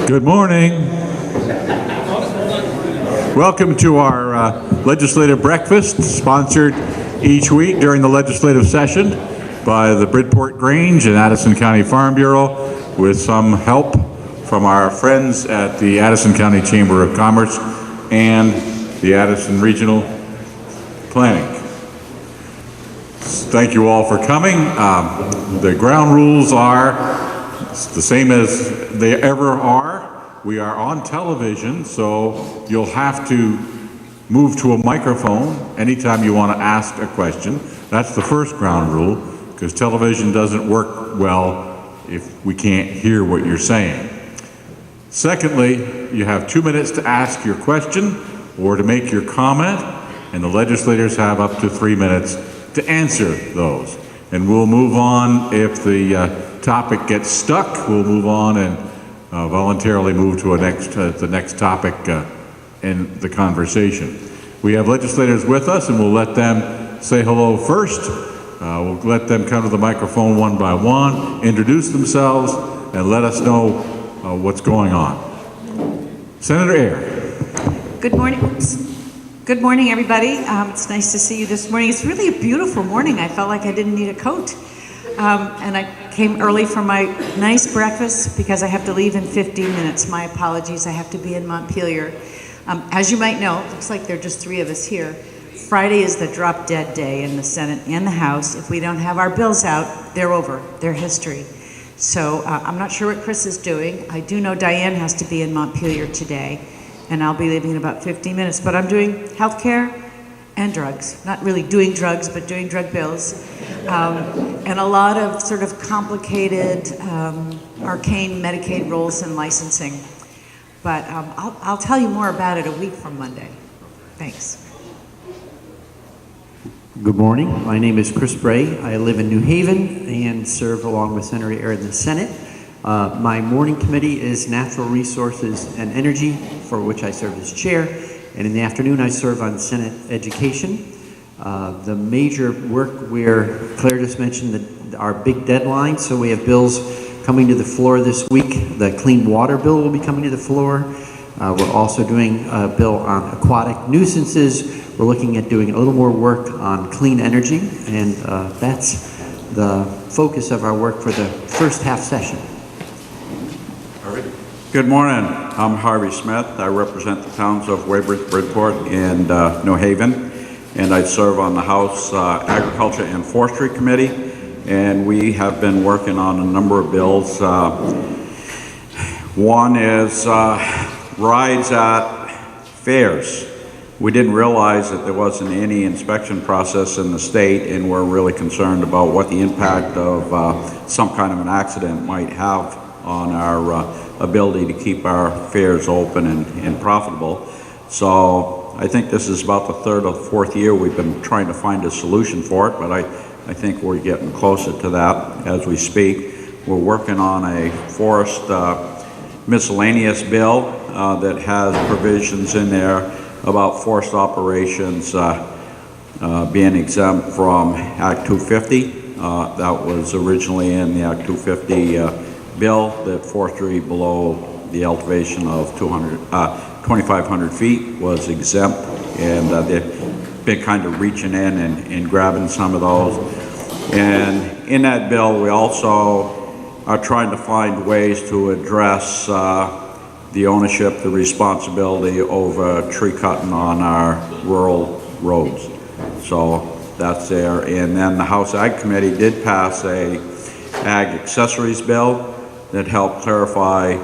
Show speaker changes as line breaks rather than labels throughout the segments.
Good morning. Welcome to our legislative breakfast, sponsored each week during the legislative session by the Bridport Grange and Addison County Farm Bureau, with some help from our friends at the Addison County Chamber of Commerce and the Addison Regional Planning. Thank you all for coming. The ground rules are the same as they ever are. We are on television, so you'll have to move to a microphone anytime you want to ask a question. That's the first ground rule, because television doesn't work well if we can't hear what you're saying. Secondly, you have 2 minutes to ask your question or to make your comment, and the legislators have up to 3 minutes to answer those. And we'll move on if the topic gets stuck. We'll move on and voluntarily move to the next topic in the conversation. We have legislators with us, and we'll let them say hello first. We'll let them come to the microphone one by one, introduce themselves, and let us know what's going on. Senator Ayer.
Good morning. Oops. Good morning, everybody. It's nice to see you this morning. It's really a beautiful morning. I felt like I didn't need a coat. And I came early for my nice breakfast because I have to leave in 15 minutes. My apologies. I have to be in Montpelier. As you might know, it looks like there are just 3 of us here. Friday is the drop dead day in the Senate and the House. If we don't have our bills out, they're over. They're history. So I'm not sure what Chris is doing. I do know Diane has to be in Montpelier today, and I'll be leaving in about 15 minutes. But I'm doing healthcare and drugs. Not really doing drugs, but doing drug bills. And a lot of sort of complicated, arcane Medicaid rules and licensing. But I'll tell you more about it a week from Monday. Thanks.
Good morning. My name is Chris Bray. I live in New Haven and serve along with Senator Ayer in the Senate. My morning committee is Natural Resources and Energy, for which I serve as chair. And in the afternoon, I serve on Senate Education. The major work where Claire just mentioned our big deadline, so we have bills coming to the floor this week. The Clean Water Bill will be coming to the floor. We're also doing a bill on aquatic nuisances. We're looking at doing a little more work on clean energy, and that's the focus of our work for the first half session.
All right. Good morning. I'm Harvey Smith. I represent the towns of Weybridge, Bridport, and New Haven, and I serve on the House Agriculture and Forestry Committee, and we have been working on a number of bills. One is rides at fairs. We didn't realize that there wasn't any inspection process in the state, and we're really concerned about what the impact of some kind of an accident might have on our ability to keep our fairs open and profitable. So I think this is about the 3rd or 4th year we've been trying to find a solution for it, but I think we're getting closer to that as we speak. We're working on a forest miscellaneous bill that has provisions in there about forest operations being exempt from Act 250. That was originally in the Act 250 bill, that forestry below the elevation of 2,500 feet was exempt, and they've been kind of reaching in and grabbing some of those. And in that bill, we also are trying to find ways to address the ownership, the responsibility over tree cutting on our rural roads. So that's there. And then the House Ag Committee did pass a ag accessories bill that helped clarify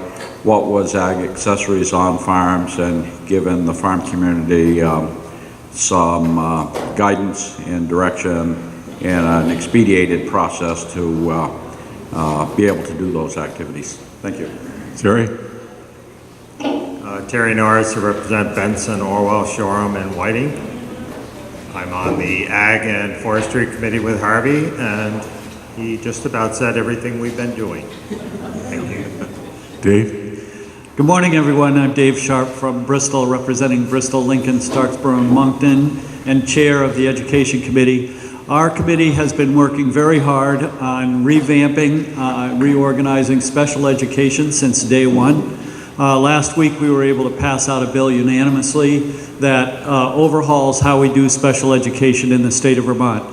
what was ag accessories on farms and given the farm community some guidance and direction and an expedited process to be able to do those activities. Thank you.
Terry?
Terry Norris to represent Benson, Orwell, Shoreham, and Whiting. I'm on the Ag and Forestry Committee with Harvey, and he just about said everything we've been doing. Thank you.
Dave?
Good morning, everyone. I'm Dave Sharp from Bristol, representing Bristol, Lincoln, Starksboro, and Moncton, and chair of the Education Committee. Our committee has been working very hard on revamping, reorganizing special education since day one. Last week, we were able to pass out a bill unanimously that overhauls how we do special education in the state of Vermont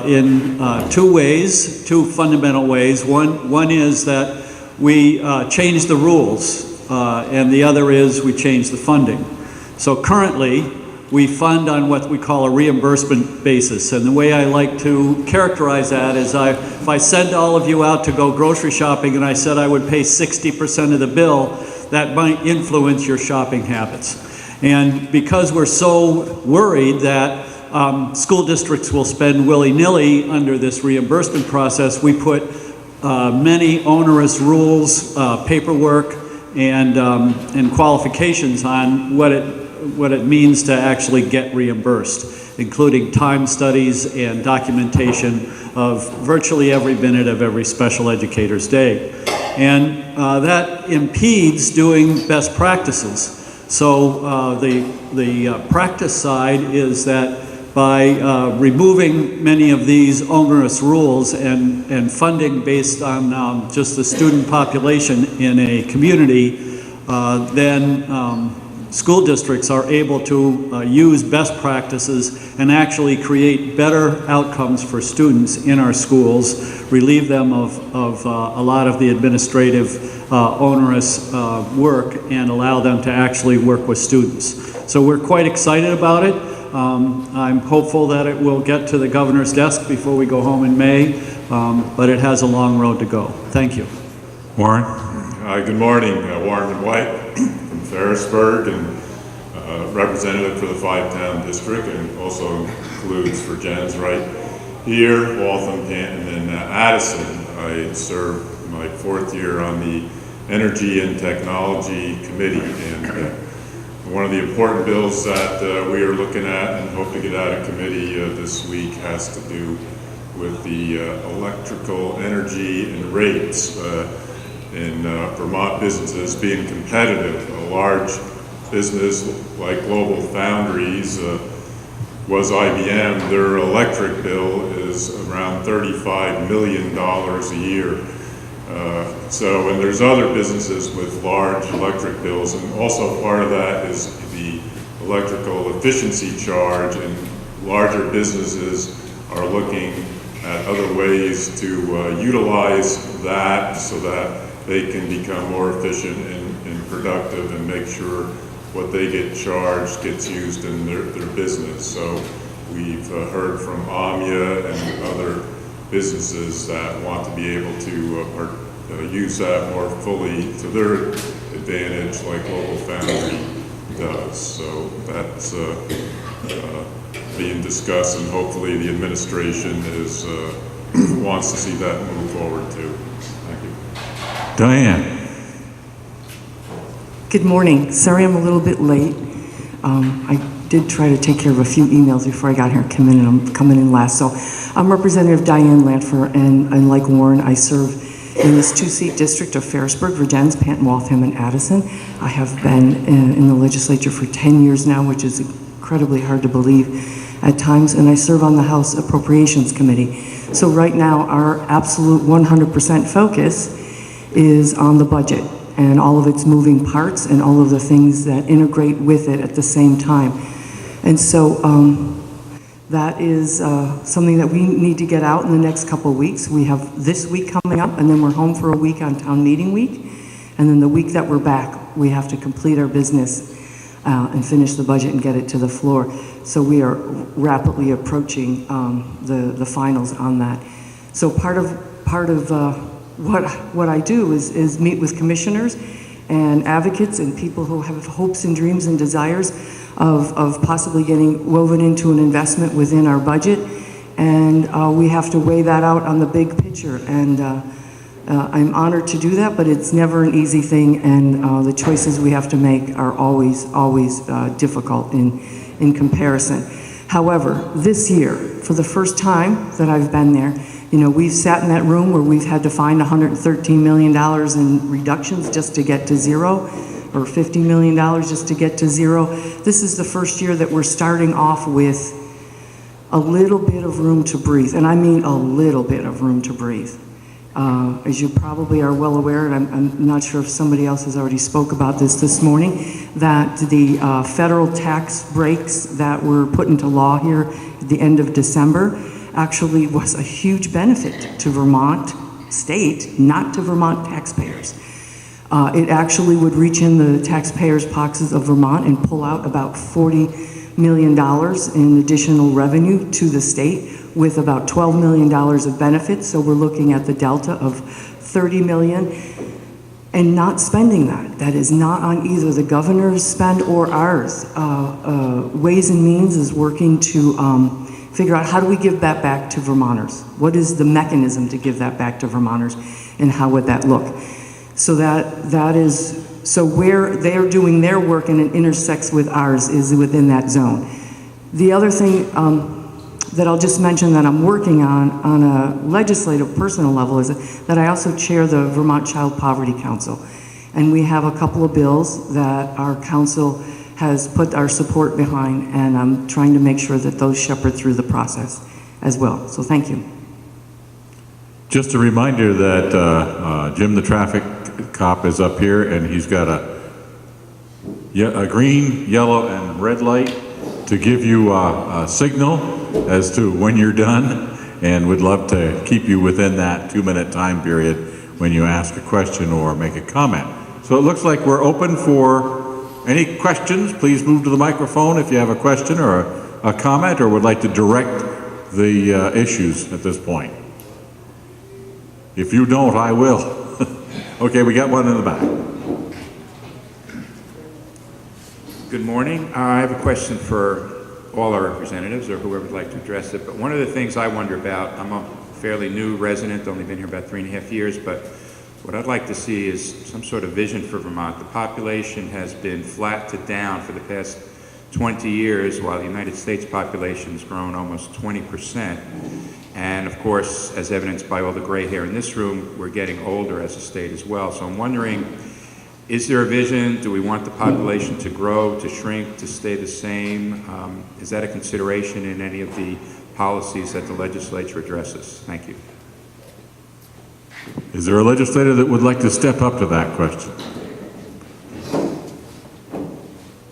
in two fundamental ways. One is that we change the rules, and the other is we change the funding. So currently, we fund on what we call a reimbursement basis. And the way I like to characterize that is if I send all of you out to go grocery shopping and I said I would pay 60% of the bill, that might influence your shopping habits. And because we're so worried that school districts will spend willy-nilly under this reimbursement process, we put many onerous rules, paperwork, and qualifications on what it means to actually get reimbursed, including time studies and documentation of virtually every minute of every special educator's day. And that impedes doing best practices. So the practice side is that by removing many of these onerous rules and funding based on just the student population in a community, then school districts are able to use best practices and actually create better outcomes for students in our schools, relieve them of a lot of the administrative onerous work, and allow them to actually work with students. So we're quite excited about it. I'm hopeful that it will get to the governor's desk before we go home in May, but it has a long road to go. Thank you.
Warren?
Good morning, Warren White from Ferrisburg, and representative for the five-town district, and also includes Vergennes right here, Waltham, Canton, and Addison. I serve my fourth year on the Energy and Technology Committee, and one of the important bills that we are looking at and hope to get out of committee this week has to do with the electrical energy and rates in Vermont businesses being competitive. A large business like Global Foundries was IBM. Their electric bill is around $35 million a year. And there's other businesses with large electric bills, and also part of that is the electrical efficiency charge, and larger businesses are looking at other ways to utilize that so that they can become more efficient and productive and make sure what they get charged gets used in their business. So we've heard from AMIA and other businesses that want to be able to use that more fully to their advantage, like Global Foundry does. So that's being discussed, and hopefully the administration wants to see that move forward too. Thank you.
Diane?
Good morning. Sorry I'm a little bit late. I did try to take care of a few emails before I got here, and I'm coming in last. So I'm Representative Diane Lantfer, and like Warren, I serve in this two-seat district of Ferrisburg, Vergennes, Panton, Waltham, and Addison. I have been in the legislature for 10 years now, which is incredibly hard to believe at times, and I serve on the House Appropriations Committee. So right now, our absolute 100% focus is on the budget and all of its moving parts and all of the things that integrate with it at the same time. And so that is something that we need to get out in the next couple of weeks. We have this week coming up, and then we're home for a week on town meeting week. And then the week that we're back, we have to complete our business and finish the budget and get it to the floor. So we are rapidly approaching the finals on that. So part of what I do is meet with commissioners and advocates and people who have hopes and dreams and desires of possibly getting woven into an investment within our budget, and we have to weigh that out on the big picture, and I'm honored to do that, but it's never an easy thing, and the choices we have to make are always difficult in comparison. However, this year, for the first time that I've been there, you know, we've sat in that room where we've had to find $113 million in reductions just to get to zero, or $50 million just to get to zero. This is the first year that we're starting off with a little bit of room to breathe, and I mean a little bit of room to breathe. As you probably are well aware, and I'm not sure if somebody else has already spoke about this morning, that the federal tax breaks that were put into law here at the end of December actually was a huge benefit to Vermont state, not to Vermont taxpayers. It actually would reach in the taxpayers' pockets of Vermont and pull out about $40 million in additional revenue to the state, with about $12 million of benefits. So we're looking at the delta of $30 million and not spending that. That is not on either the governor's spend or ours. Ways and Means is working to figure out how do we give that back to Vermonters? What is the mechanism to give that back to Vermonters, and how would that look? So that is, so where they're doing their work and it intersects with ours is within that zone. The other thing that I'll just mention that I'm working on a legislative personal level is that I also chair the Vermont Child Poverty Council. And we have a couple of bills that our council has put our support behind, and I'm trying to make sure that those shepherd through the process as well. So thank you.
Just a reminder that Jim the traffic cop is up here, and he's got a green, yellow, and red light to give you a signal as to when you're done, and would love to keep you within that 2-minute time period when you ask a question or make a comment. So it looks like we're open for any questions. Please move to the microphone if you have a question or a comment or would like to direct the issues at this point. If you don't, I will. Okay, we got one in the back.
Good morning. I have a question for all our representatives or whoever would like to address it. But one of the things I wonder about, I'm a fairly new resident, only been here about 3.5 years, but what I'd like to see is some sort of vision for Vermont. The population has been flat to down for the past 20 years, while the United States population has grown almost 20%. And of course, as evidenced by all the gray hair in this room, we're getting older as a state as well. So I'm wondering, is there a vision? Do we want the population to grow, to shrink, to stay the same? Is that a consideration in any of the policies that the legislature addresses? Thank you.
Is there a legislator that would like to step up to that question?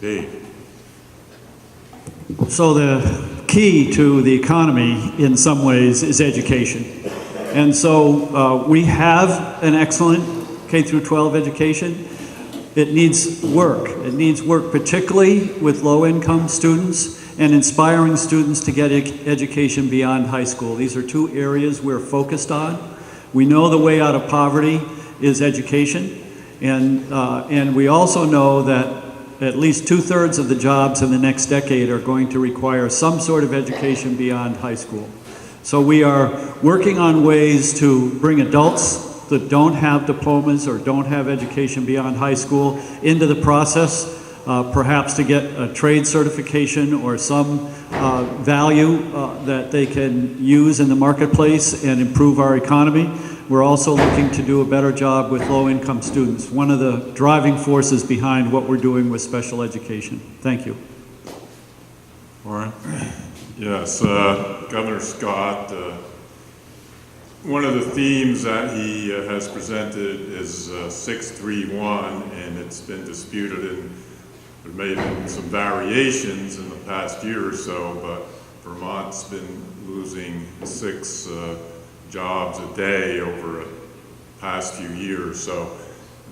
Dave.
So the key to the economy in some ways is education. And so we have an excellent K through 12 education. It needs work. It needs work particularly with low-income students and inspiring students to get education beyond high school. These are two areas we're focused on. We know the way out of poverty is education, and we also know that at least 2/3 of the jobs in the next decade are going to require some sort of education beyond high school. So we are working on ways to bring adults that don't have diplomas or don't have education beyond high school into the process, perhaps to get a trade certification or some value that they can use in the marketplace and improve our economy. We're also looking to do a better job with low-income students, one of the driving forces behind what we're doing with special education. Thank you.
Warren?
Yes, Governor Scott, one of the themes that he has presented is 631, and it's been disputed, and there may have been some variations in the past year or so, but Vermont's been losing 6 jobs a day over the past few years. So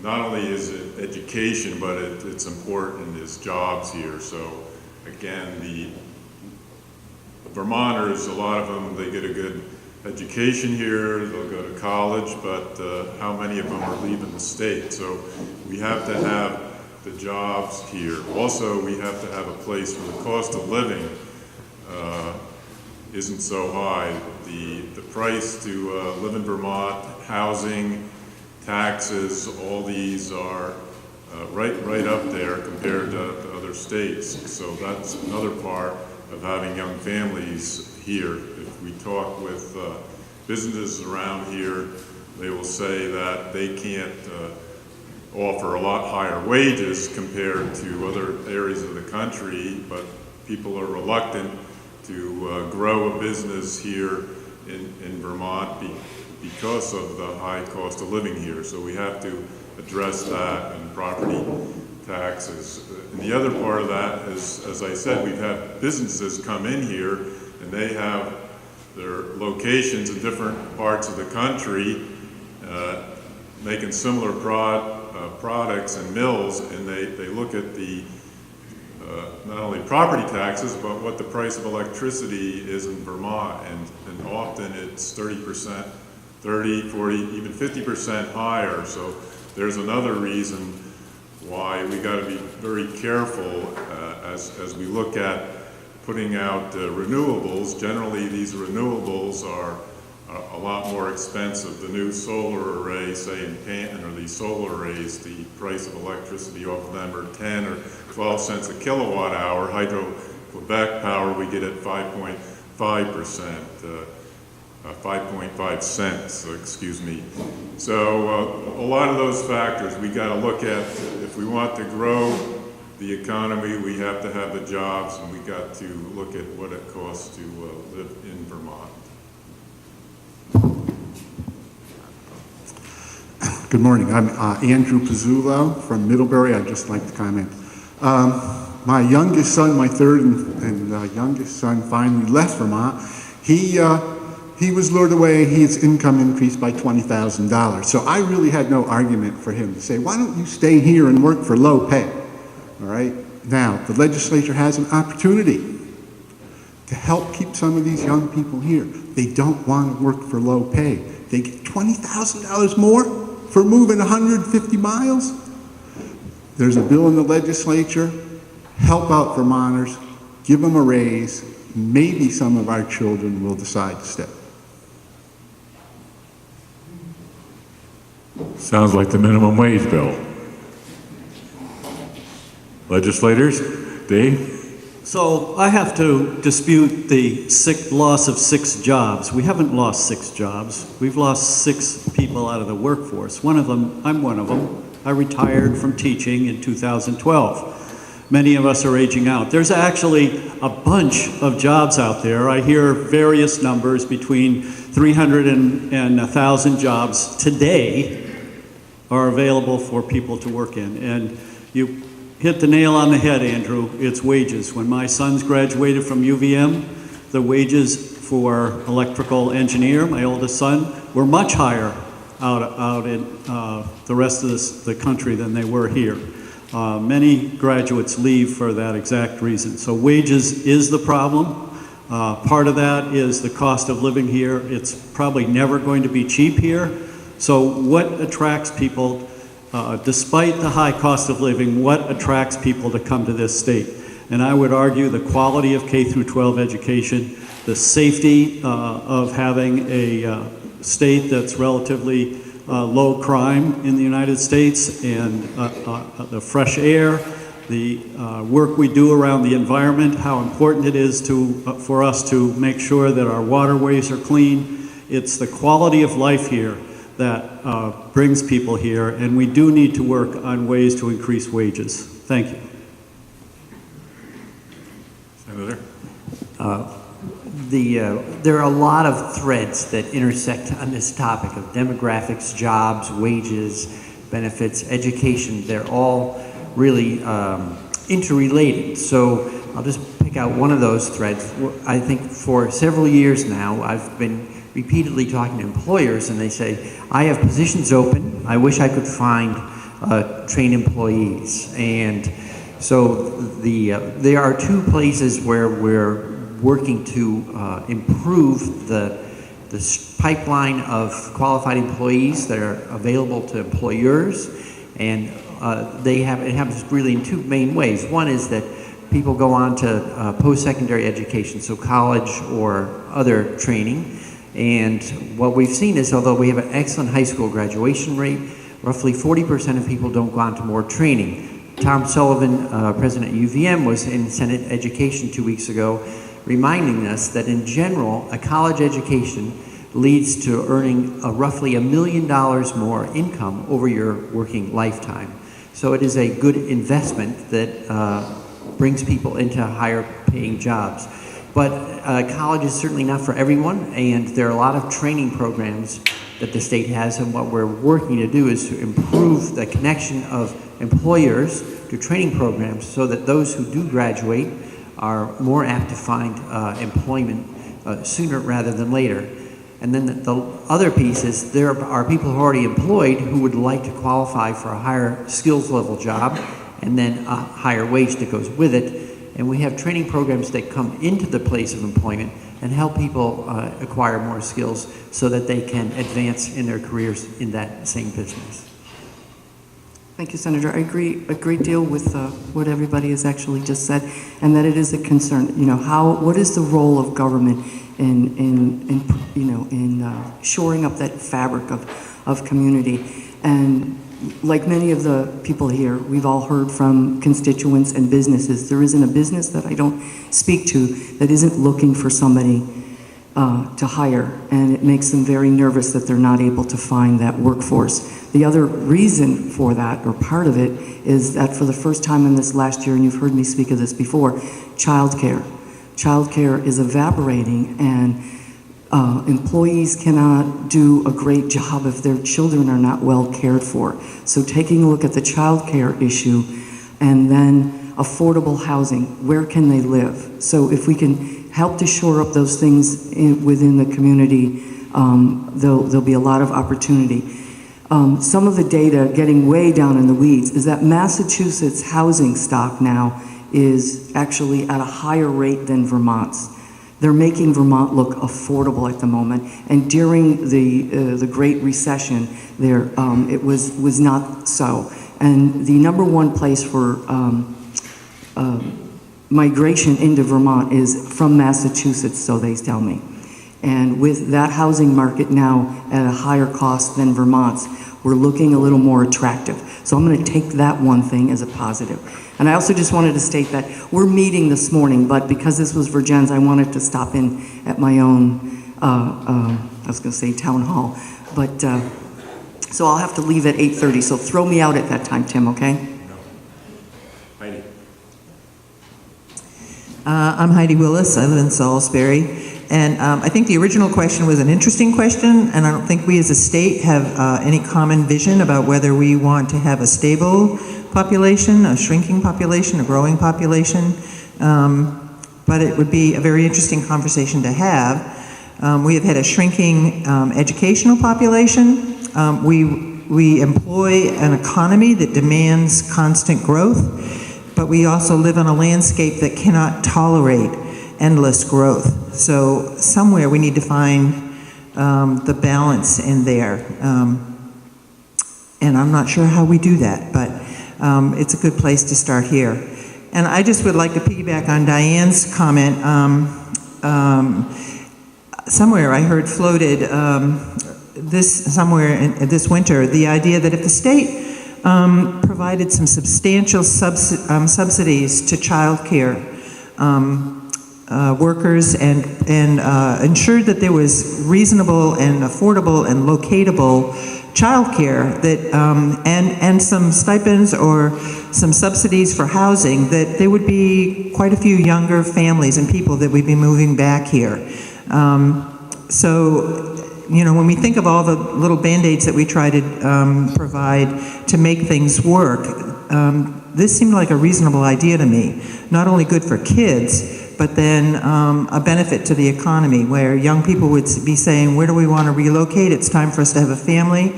not only is it education, but it's important is jobs here. So again, the Vermonters, a lot of them, they get a good education here, they'll go to college, but how many of them are leaving the state? So we have to have the jobs here. Also, we have to have a place where the cost of living isn't so high. The price to live in Vermont, housing, taxes, all these are right up there compared to other states. So that's another part of having young families here. If we talk with businesses around here, they will say that they can't offer a lot higher wages compared to other areas of the country, but people are reluctant to grow a business here in Vermont because of the high cost of living here. So we have to address that and property taxes. And the other part of that is, as I said, we've had businesses come in here and they have their locations in different parts of the country, making similar products and mills, and they look at the not only property taxes, but what the price of electricity is in Vermont, and often it's 30%, 30, 40, even 50% higher. So there's another reason why we got to be very careful as we look at putting out renewables. Generally, these renewables are a lot more expensive. The new solar array, say in Canton, or these solar arrays, the price of electricity off of them are 10 or 12 cents a kilowatt hour. Hydro-Quebec power we get at 5.5%, 5.5 cents, excuse me. So a lot of those factors we got to look at. If we want to grow the economy, we have to have the jobs, and we got to look at what it costs to live in Vermont.
Good morning. I'm Andrew Pizzullo from Middlebury. I'd just like to comment. My youngest son, my third and youngest son, finally left Vermont. He was lured away. His income increased by $20,000. So I really had no argument for him to say, why don't you stay here and work for low pay? All right. Now, the legislature has an opportunity to help keep some of these young people here. They don't want to work for low pay. They get $20,000 more for moving 150 miles. There's a bill in the legislature. Help out Vermonters. Give them a raise. Maybe some of our children will decide to stay.
Sounds like the minimum wage bill. Legislators, Dave?
So I have to dispute the loss of 6 jobs. We haven't lost 6 jobs. We've lost 6 people out of the workforce. One of them, I'm one of them. I retired from teaching in 2012. Many of us are aging out. There's actually a bunch of jobs out there. I hear various numbers between 300 and 1,000 jobs today are available for people to work in. And you hit the nail on the head, Andrew. It's wages. When my sons graduated from UVM, the wages for electrical engineer, my oldest son, were much higher out in the rest of the country than they were here. Many graduates leave for that exact reason. So wages is the problem. Part of that is the cost of living here. It's probably never going to be cheap here. So what attracts people, despite the high cost of living, what attracts people to come to this state? And I would argue the quality of K through 12 education, the safety of having a state that's relatively low crime in the United States, and the fresh air, the work we do around the environment, how important it is for us to make sure that our waterways are clean. It's the quality of life here that brings people here, and we do need to work on ways to increase wages. Thank you.
Senator?
There are a lot of threads that intersect on this topic of demographics, jobs, wages, benefits, education. They're all really interrelated. So I'll just pick out one of those threads. I think for several years now, I've been repeatedly talking to employers, and they say, I have positions open. I wish I could find trained employees. And so there are 2 places where we're working to improve the pipeline of qualified employees that are available to employers, and it happens really in 2 main ways. One is that people go on to post-secondary education, so college or other training, and what we've seen is, although we have an excellent high school graduation rate, roughly 40% of people don't go on to more training. Tom Sullivan, president of UVM, was in Senate Education 2 weeks ago, reminding us that in general, a college education leads to earning roughly $1 million more income over your working lifetime. So it is a good investment that brings people into higher paying jobs. But college is certainly not for everyone, and there are a lot of training programs that the state has, and what we're working to do is to improve the connection of employers to training programs so that those who do graduate are more apt to find employment sooner rather than later. And then the other piece is there are people who are already employed who would like to qualify for a higher skills level job and then a higher wage that goes with it. And we have training programs that come into the place of employment and help people acquire more skills so that they can advance in their careers in that same business.
Thank you, Senator. I agree a great deal with what everybody has actually just said, and that it is a concern. You know, what is the role of government in shoring up that fabric of community? And like many of the people here, we've all heard from constituents and businesses. There isn't a business that I don't speak to that isn't looking for somebody to hire, and it makes them very nervous that they're not able to find that workforce. The other reason for that, or part of it, is that for the first time in this last year, and you've heard me speak of this before, childcare. Childcare is evaporating, and employees cannot do a great job if their children are not well cared for. So taking a look at the childcare issue, and then affordable housing, where can they live? So if we can help to shore up those things within the community, there'll be a lot of opportunity. Some of the data, getting way down in the weeds, is that Massachusetts housing stock now is actually at a higher rate than Vermont's. They're making Vermont look affordable at the moment, and during the Great Recession, it was not so. And the number one place for migration into Vermont is from Massachusetts, so they tell me. And with that housing market now at a higher cost than Vermont's, we're looking a little more attractive. So I'm going to take that one thing as a positive. And I also just wanted to state that we're meeting this morning, but because this was Vergennes, I wanted to stop in at my own, I was going to say town hall. But, so I'll have to leave at 8:30, so throw me out at that time, Tim, okay?
Heidi.
I'm Heidi Willis. I live in Salisbury. And I think the original question was an interesting question, and I don't think we as a state have any common vision about whether we want to have a stable population, a shrinking population, a growing population. But it would be a very interesting conversation to have. We have had a shrinking educational population. We employ an economy that demands constant growth, but we also live on a landscape that cannot tolerate endless growth. So somewhere we need to find the balance in there. And I'm not sure how we do that, but it's a good place to start here. And I just would like to piggyback on Diane's comment. Somewhere I heard floated this winter, the idea that if the state provided some substantial subsidies to child care workers and ensured that there was reasonable and affordable and locatable childcare that and some stipends or some subsidies for housing, that there would be quite a few younger families and people that would be moving back here. So, you know, when we think of all the little band-aids that we try to provide to make things work, this seemed like a reasonable idea to me. Not only good for kids, but then a benefit to the economy, where young people would be saying, where do we want to relocate? It's time for us to have a family.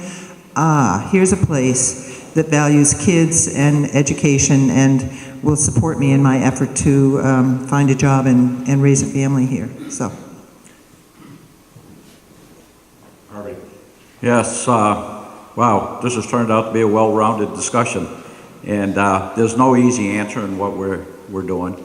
Here's a place that values kids and education and will support me in my effort to find a job and raise a family here. So.
Harvey.
Yes, wow, this has turned out to be a well-rounded discussion. And there's no easy answer in what we're doing.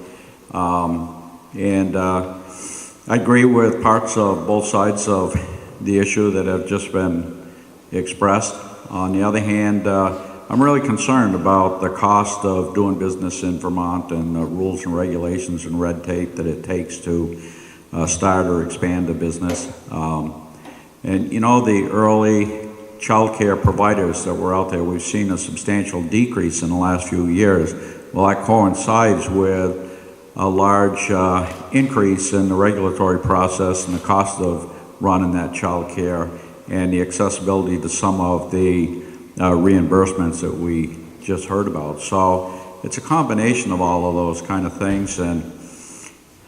I agree with parts of both sides of the issue that have just been expressed. On the other hand, I'm really concerned about the cost of doing business in Vermont and the rules and regulations and red tape that it takes to start or expand a business. And you know, the early child care providers that were out there, we've seen a substantial decrease in the last few years. Well, that coincides with a large increase in the regulatory process and the cost of running that child care and the accessibility to some of the reimbursements that we just heard about. So it's a combination of all of those kind of things. And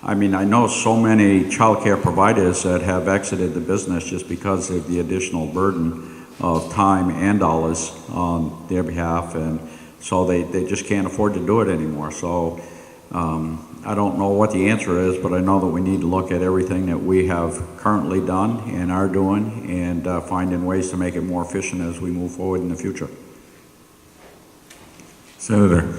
I mean, I know so many childcare providers that have exited the business just because of the additional burden of time and dollars on their behalf, and so they just can't afford to do it anymore. So I don't know what the answer is, but I know that we need to look at everything that we have currently done and are doing, and finding ways to make it more efficient as we move forward in the future.
Senator.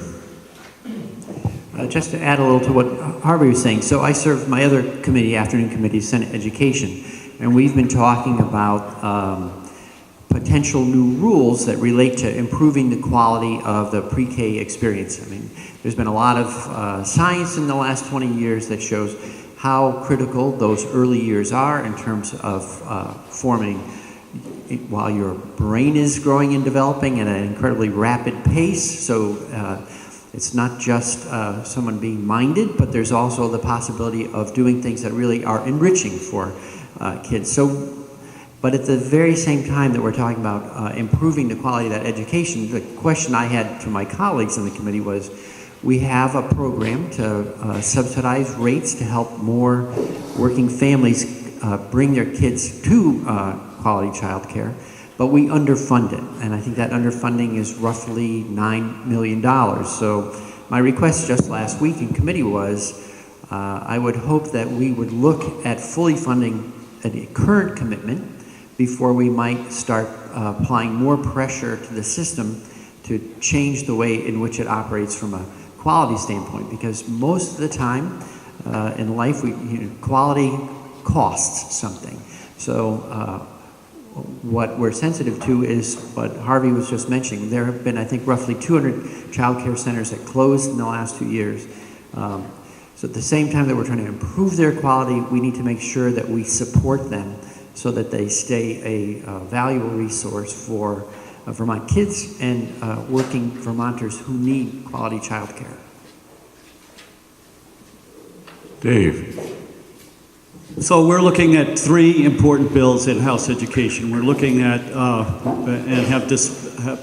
Just to add a little to what Harvey was saying, so I serve my other committee, afternoon committee, Senate Education, and we've been talking about potential new rules that relate to improving the quality of the pre-K experience. I mean, there's been a lot of science in the last 20 years that shows how critical those early years are in terms of forming, while your brain is growing and developing at an incredibly rapid pace. So it's not just someone being minded, but there's also the possibility of doing things that really are enriching for kids. So, but at the very same time that we're talking about improving the quality of that education, the question I had to my colleagues in the committee was, we have a program to subsidize rates to help more working families bring their kids to quality child care, but we underfund it. And I think that underfunding is roughly $9 million. So my request just last week in committee was, I would hope that we would look at fully funding a current commitment before we might start applying more pressure to the system to change the way in which it operates from a quality standpoint. Because most of the time in life, quality costs something. So what we're sensitive to is what Harvey was just mentioning. There have been, I think, roughly 200 child care centers that closed in the last 2 years. So at the same time that we're trying to improve their quality, we need to make sure that we support them so that they stay a valuable resource for Vermont kids and working Vermonters who need quality child care.
Dave.
So we're looking at 3 important bills in House Education. We're looking at and have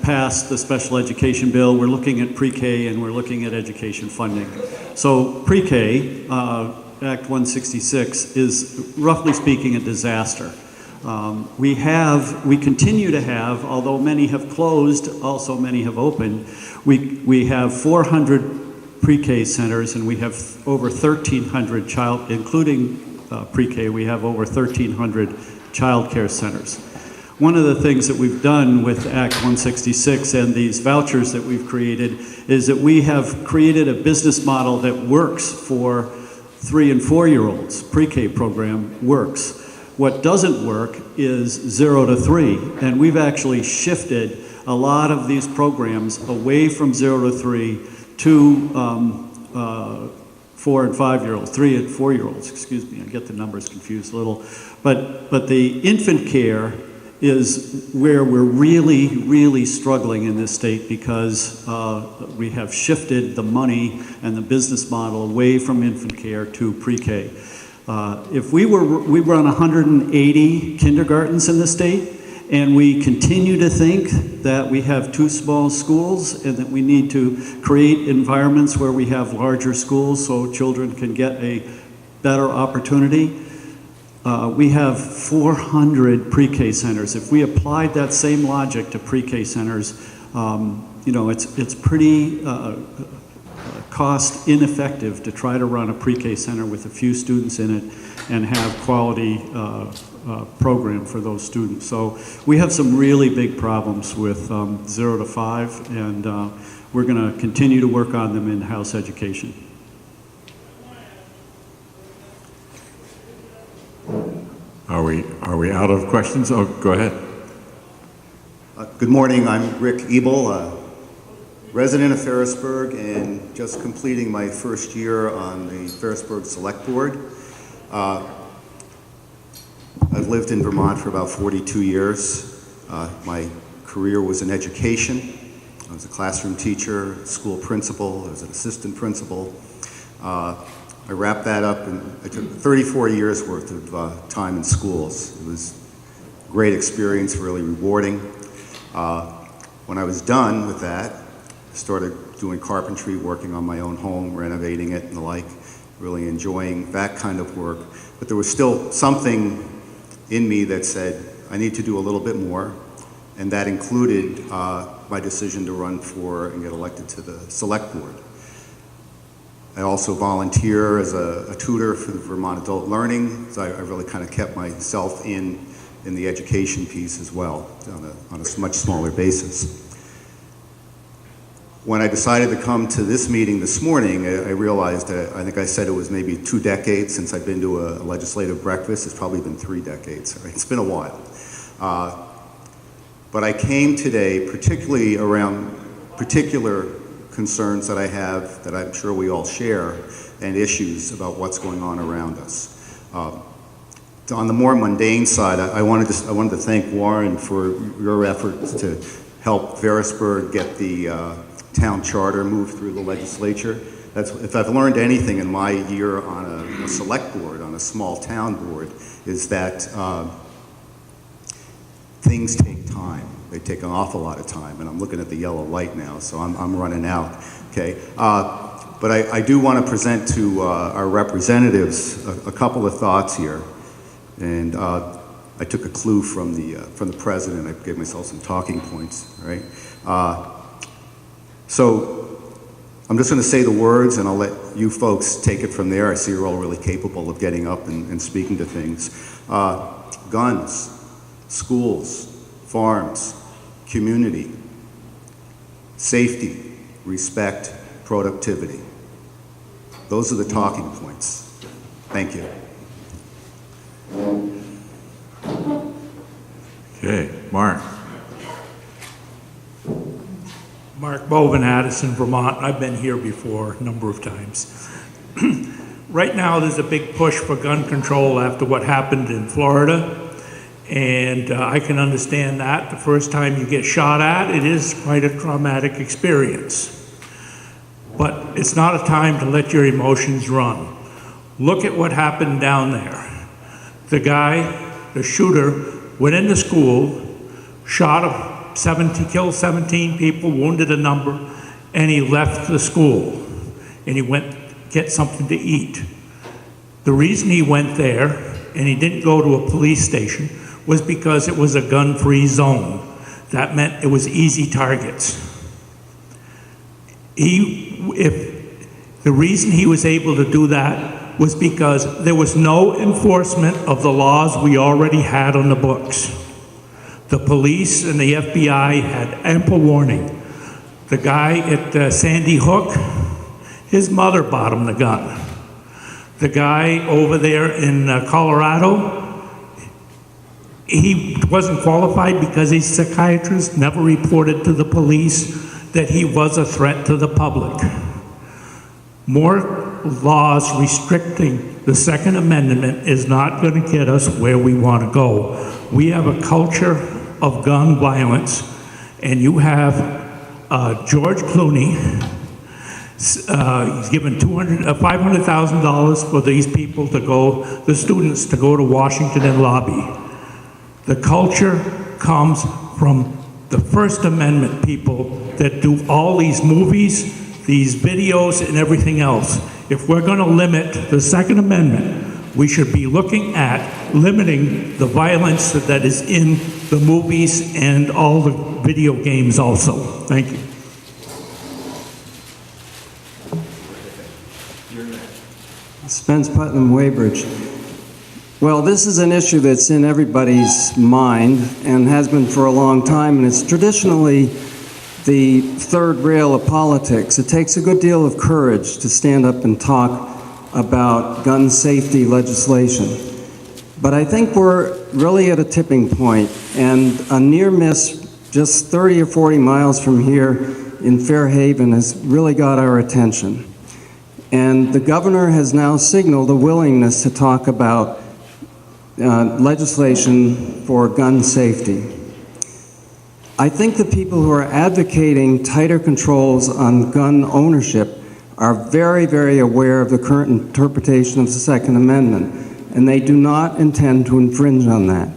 passed the special education bill. We're looking at pre-K, and we're looking at education funding. So pre-K, Act 166, is roughly speaking a disaster. We continue to have, although many have closed, also many have opened, we have 400 pre-K centers, and we have over 1,300 including pre-K, we have over 1,300 child care centers. One of the things that we've done with Act 166 and these vouchers that we've created is that we have created a business model that works for 3 and 4-year-olds. Pre-K program works. What doesn't work is 0 to 3, and we've actually shifted a lot of these programs away from 0 to 3 to 4 and 5-year-olds, 3 and 4-year-olds, excuse me, I get the numbers confused a little. But the infant care is where we're really, really struggling in this state because we have shifted the money and the business model away from infant care to pre-K. If we run 180 kindergartens in the state, and we continue to think that we have too small schools and that we need to create environments where we have larger schools so children can get a better opportunity. We have 400 pre-K centers. If we applied that same logic to pre-K centers, it's pretty cost ineffective to try to run a pre-K center with a few students in it and have quality program for those students. So we have some really big problems with 0 to 5, and we're going to continue to work on them in House Education.
Are we out of questions? Oh, go ahead.
Good morning. I'm Rick Ebel, resident of Ferrisburg, and just completing my first year on the Ferrisburg Select Board. I've lived in Vermont for about 42 years. My career was in education. I was a classroom teacher, school principal, I was an assistant principal. I wrapped that up, and I took 34 years worth of time in schools. It was great experience, really rewarding. When I was done with that, I started doing carpentry, working on my own home, renovating it and the like, really enjoying that kind of work. But there was still something in me that said, I need to do a little bit more, and that included my decision to run for and get elected to the Select Board. I also volunteer as a tutor for the Vermont Adult Learning, so I really kind of kept myself in the education piece as well, on a much smaller basis. When I decided to come to this meeting this morning, I realized that I think I said it was maybe 2 decades since I've been to a legislative breakfast. It's probably been 3 decades. Right? It's been a while. But I came today particularly around particular concerns that I have, that I'm sure we all share, and issues about what's going on around us. On the more mundane side, I wanted to thank Warren for your efforts to help Ferrisburg get the town charter moved through the legislature. If I've learned anything in my year on a select board, on a small town board, is that things take time. They take an awful lot of time, and I'm looking at the yellow light now, so I'm running out, okay? But I do want to present to our representatives a couple of thoughts here, and I took a clue from the president. I gave myself some talking points, right? So I'm just going to say the words, and I'll let you folks take it from there. I see you're all really capable of getting up and speaking to things. Guns, schools, farms, community, safety, respect, productivity. Those are the talking points. Thank you.
Okay, Mark.
Mark Bovin, Addison, Vermont. I've been here before a number of times. Right now, there's a big push for gun control after what happened in Florida. And I can understand that. The first time you get shot at, it is quite a traumatic experience. But it's not a time to let your emotions run. Look at what happened down there. The guy, the shooter, went into school, killed 17 people, wounded a number, and he left the school. And he went to get something to eat. The reason he went there, and he didn't go to a police station, was because it was a gun-free zone. That meant it was easy targets. The reason he was able to do that was because there was no enforcement of the laws we already had on the books. The police and the FBI had ample warning. The guy at Sandy Hook, his mother bought him the gun. The guy over there in Colorado, he wasn't qualified because he's a psychiatrist, never reported to the police that he was a threat to the public. More laws restricting the Second Amendment is not going to get us where we want to go. We have a culture of gun violence, and you have George Clooney, he's given $500,000 for these people to go, the students to go to Washington and lobby. The culture comes from the First Amendment people that do all these movies, these videos, and everything else. If we're going to limit the Second Amendment, we should be looking at limiting the violence that is in the movies and all the video games also. Thank you.
Spence Putnam, Weybridge. Well, this is an issue that's in everybody's mind and has been for a long time, and it's traditionally the third rail of politics. It takes a good deal of courage to stand up and talk about gun safety legislation. But I think we're really at a tipping point, and a near miss just 30 or 40 miles from here in Fairhaven has really got our attention. And the governor has now signaled a willingness to talk about legislation for gun safety. I think the people who are advocating tighter controls on gun ownership are very, very aware of the current interpretation of the Second Amendment, and they do not intend to infringe on that.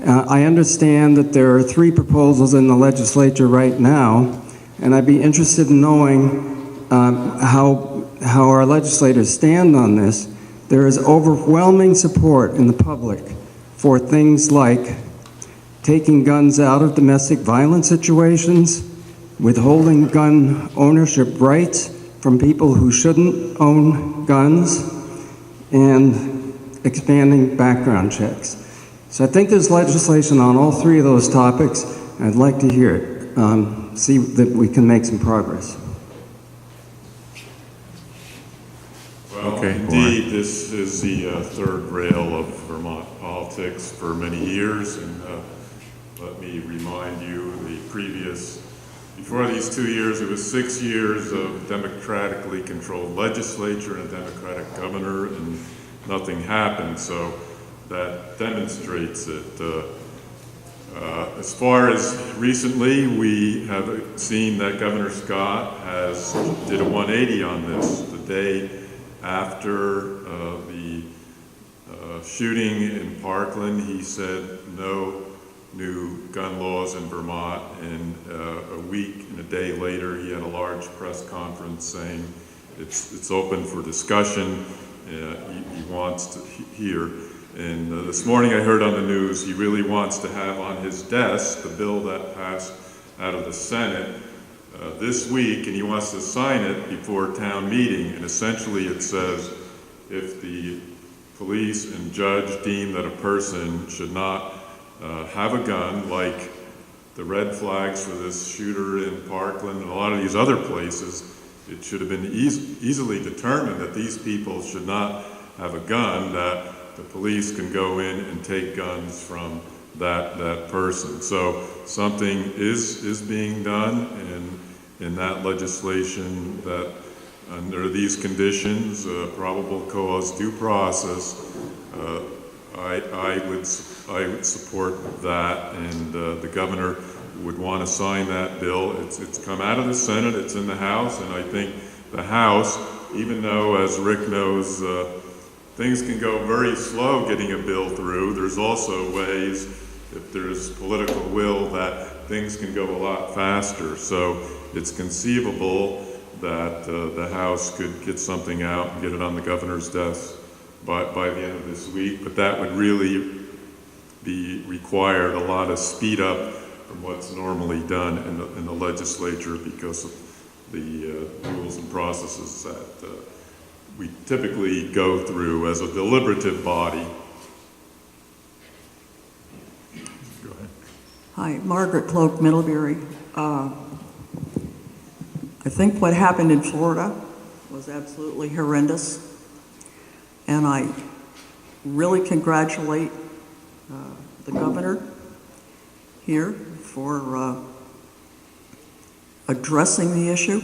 I understand that there are 3 proposals in the legislature right now, and I'd be interested in knowing how our legislators stand on this. There is overwhelming support in the public for things like taking guns out of domestic violence situations, withholding gun ownership rights from people who shouldn't own guns, and expanding background checks. So I think there's legislation on all 3 of those topics. I'd like to hear it, see that we can make some progress.
Well,
Okay,
indeed, this is the third rail of Vermont politics for many years, and let me remind you, before these 2 years, it was 6 years of democratically controlled legislature and a Democratic governor, and nothing happened, so that demonstrates it. As far as recently, we have seen that Governor Scott did a 180 on this. The day after the shooting in Parkland, he said no new gun laws in Vermont, and a week and a day later, he had a large press conference saying it's open for discussion. He wants to hear. And this morning I heard on the news he really wants to have on his desk the bill that passed out of the Senate this week, and he wants to sign it before town meeting. And essentially it says if the police and judge deem that a person should not have a gun, like the red flags for this shooter in Parkland and a lot of these other places, it should have been easily determined that these people should not have a gun, that the police can go in and take guns from that person. So something is being done in that legislation, that under these conditions, probable cause, due process, I would support that, and the governor would want to sign that bill. It's come out of the Senate, it's in the House, and I think the House, even though, as Rick knows, things can go very slow getting a bill through, there's also ways, if there's political will, that things can go a lot faster. So it's conceivable that the House could get something out and get it on the governor's desk by the end of this week, but that would really be required a lot of speed up from what's normally done in the legislature, because of the rules and processes that we typically go through as a deliberative body. Go ahead.
Hi, Margaret Cloak, Middlebury. I think what happened in Florida was absolutely horrendous, and I really congratulate the governor here for addressing the issue.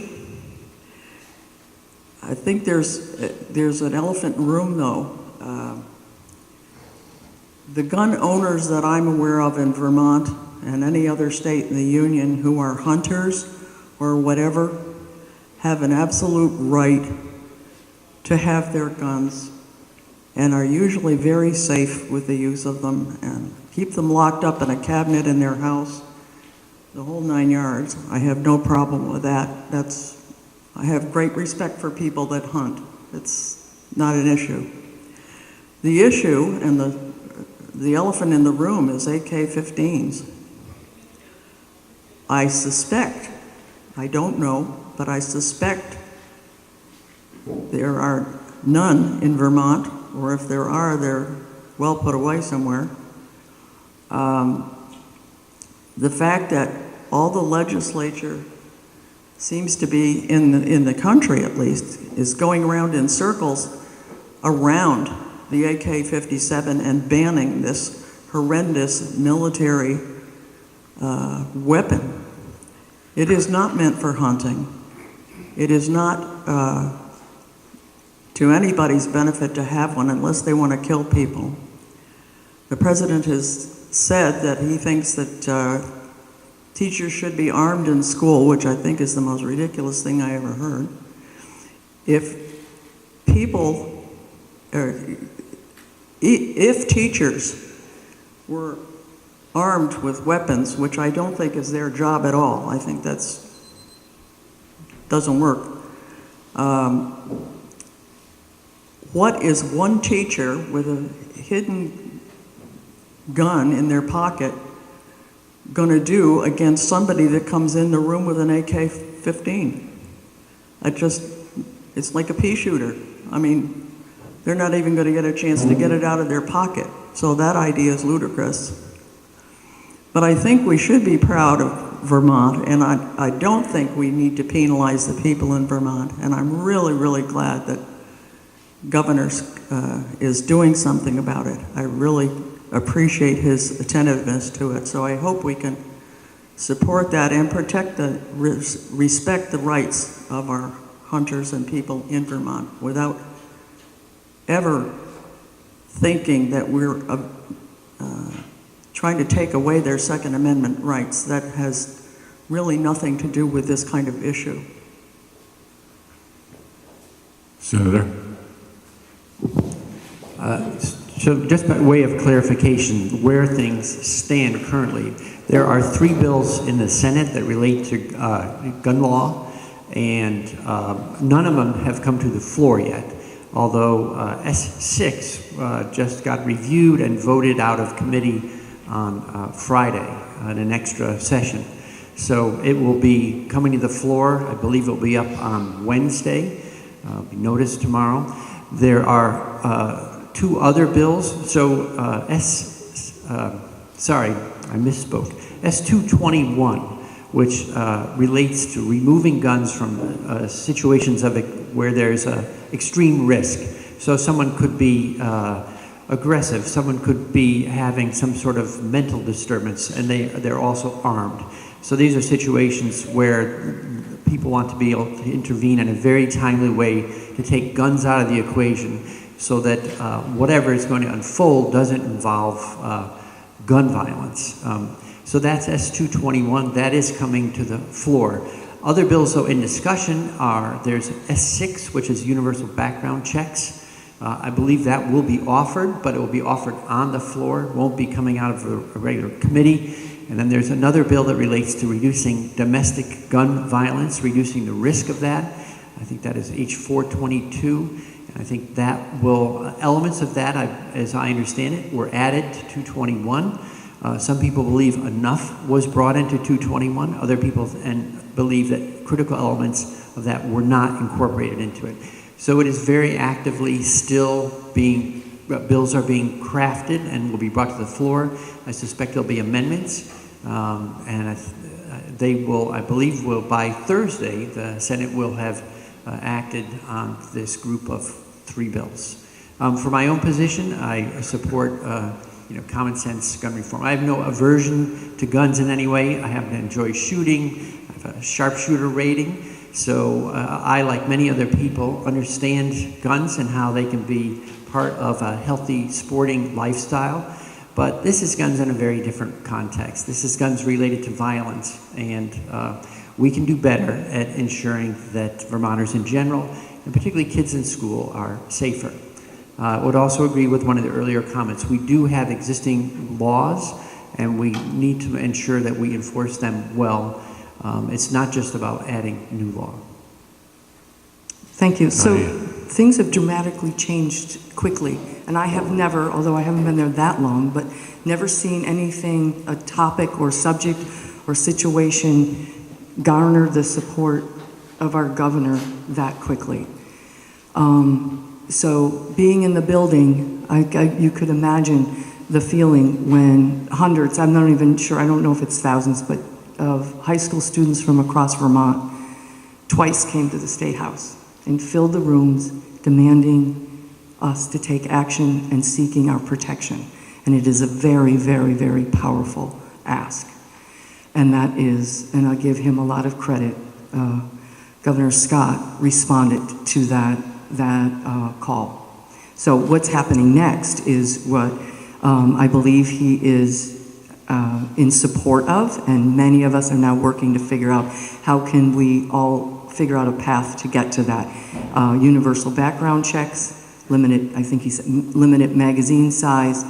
I think there's an elephant in the room, though. The gun owners that I'm aware of in Vermont and any other state in the Union who are hunters or whatever have an absolute right to have their guns and are usually very safe with the use of them and keep them locked up in a cabinet in their house, the whole 9 yards. I have no problem with that. I have great respect for people that hunt. It's not an issue. The issue and the elephant in the room is AK-15s. I suspect, I don't know, but I suspect there are none in Vermont, or if there are, they're well put away somewhere. The fact that all the legislature seems to be, in the country at least, is going around in circles around the AK-57 and banning this horrendous military weapon. It is not meant for hunting. It is not to anybody's benefit to have one unless they want to kill people. The president has said that he thinks that teachers should be armed in school, which I think is the most ridiculous thing I ever heard. If teachers were armed with weapons, which I don't think is their job at all. I think doesn't work. What is one teacher with a hidden gun in their pocket going to do against somebody that comes in the room with an AK-15? It's like a pea shooter. I mean, they're not even going to get a chance to get it out of their pocket. So that idea is ludicrous. But I think we should be proud of Vermont, and I don't think we need to penalize the people in Vermont. And I'm really, really glad that Governor is doing something about it. I really appreciate his attentiveness to it. So I hope we can support that and protect respect the rights of our hunters and people in Vermont without ever thinking that we're trying to take away their Second Amendment rights. That has really nothing to do with this kind of issue.
Senator. So just by way of clarification, where things stand currently, there are 3 bills in the Senate that relate to gun law, and none of them have come to the floor yet, although S6 just got reviewed and voted out of committee on Friday in an extra session. So it will be coming to the floor. I believe it will be up on Wednesday, be noticed tomorrow. There are 2 other bills. So sorry, I misspoke. S221, which relates to removing guns from situations of where there's extreme risk. So someone could be aggressive, someone could be having some sort of mental disturbance, and they're also armed. So these are situations where people want to be able to intervene in a very timely way to take guns out of the equation so that whatever is going to unfold doesn't involve gun violence. So that's S221. That is coming to the floor. Other bills, though, in discussion there's S6, which is universal background checks. I believe that will be offered, but it will be offered on the floor. It won't be coming out of a regular committee. And then there's another bill that relates to reducing domestic gun violence, reducing the risk of that. I think that is H422. And I think that elements of that, as I understand it, were added to 221. Some people believe enough was brought into 221. Other people believe that critical elements of that were not incorporated into it. So it is very actively still bills are being crafted and will be brought to the floor. I suspect there'll be amendments, and they will, I believe, by Thursday, the Senate will have acted on this group of 3 bills. For my own position, I support common sense gun reform. I have no aversion to guns in any way. I happen to enjoy shooting. I have a sharpshooter rating. So I, like many other people, understand guns and how they can be part of a healthy sporting lifestyle. But this is guns in a very different context. This is guns related to violence. And we can do better at ensuring that Vermonters in general, and particularly kids in school, are safer. I would also agree with one of the earlier comments. We do have existing laws, and we need to ensure that we enforce them well. It's not just about adding new law.
Thank you. So things have dramatically changed quickly, and I have never, although I haven't been there that long, but never seen anything, a topic or subject or situation garner the support of our governor that quickly. So being in the building, you could imagine the feeling when hundreds, I'm not even sure, I don't know if it's thousands, but of high school students from across Vermont twice came to the State House and filled the rooms demanding us to take action and seeking our protection. And it is a very, very, very powerful ask. And that is, and I'll give him a lot of credit, Governor Scott responded to that call. So what's happening next is what I believe he is in support of, and many of us are now working to figure out how can we all figure out a path to get to that. Universal background checks, limited, I think he said, limited magazine size,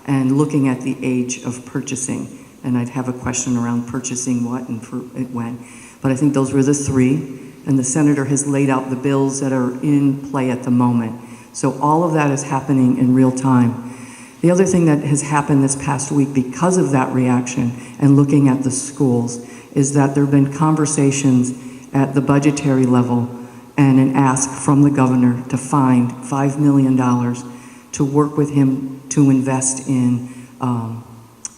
and looking at the age of purchasing. And I'd have a question around purchasing what and for when. But I think those were the three. And the senator has laid out the bills that are in play at the moment. So all of that is happening in real time. The other thing that has happened this past week because of that reaction and looking at the schools is that there have been conversations at the budgetary level and an ask from the governor to find $5 million to work with him to invest in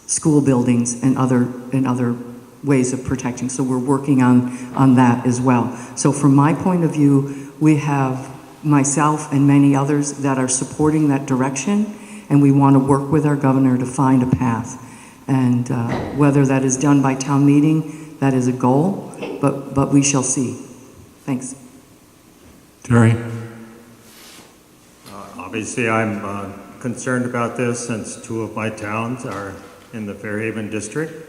school buildings and other ways of protecting. So we're working on that as well. So from my point of view, we have myself and many others that are supporting that direction, and we want to work with our governor to find a path. And whether that is done by town meeting, that is a goal, but we shall see. Thanks.
Terry?
Obviously, I'm concerned about this since two of my towns are in the Fairhaven district.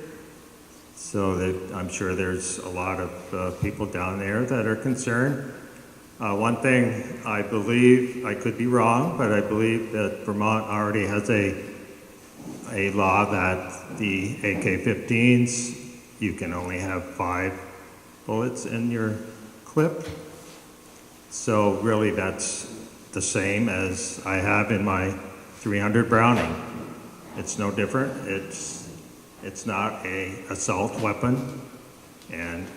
So that I'm sure there's a lot of people down there that are concerned. One thing I believe, I could be wrong, but I believe that Vermont already has a law that the AK-15s, you can only have 5 bullets in your clip. So really that's the same as I have in my 300 Browning. It's no different. It's not an assault weapon, and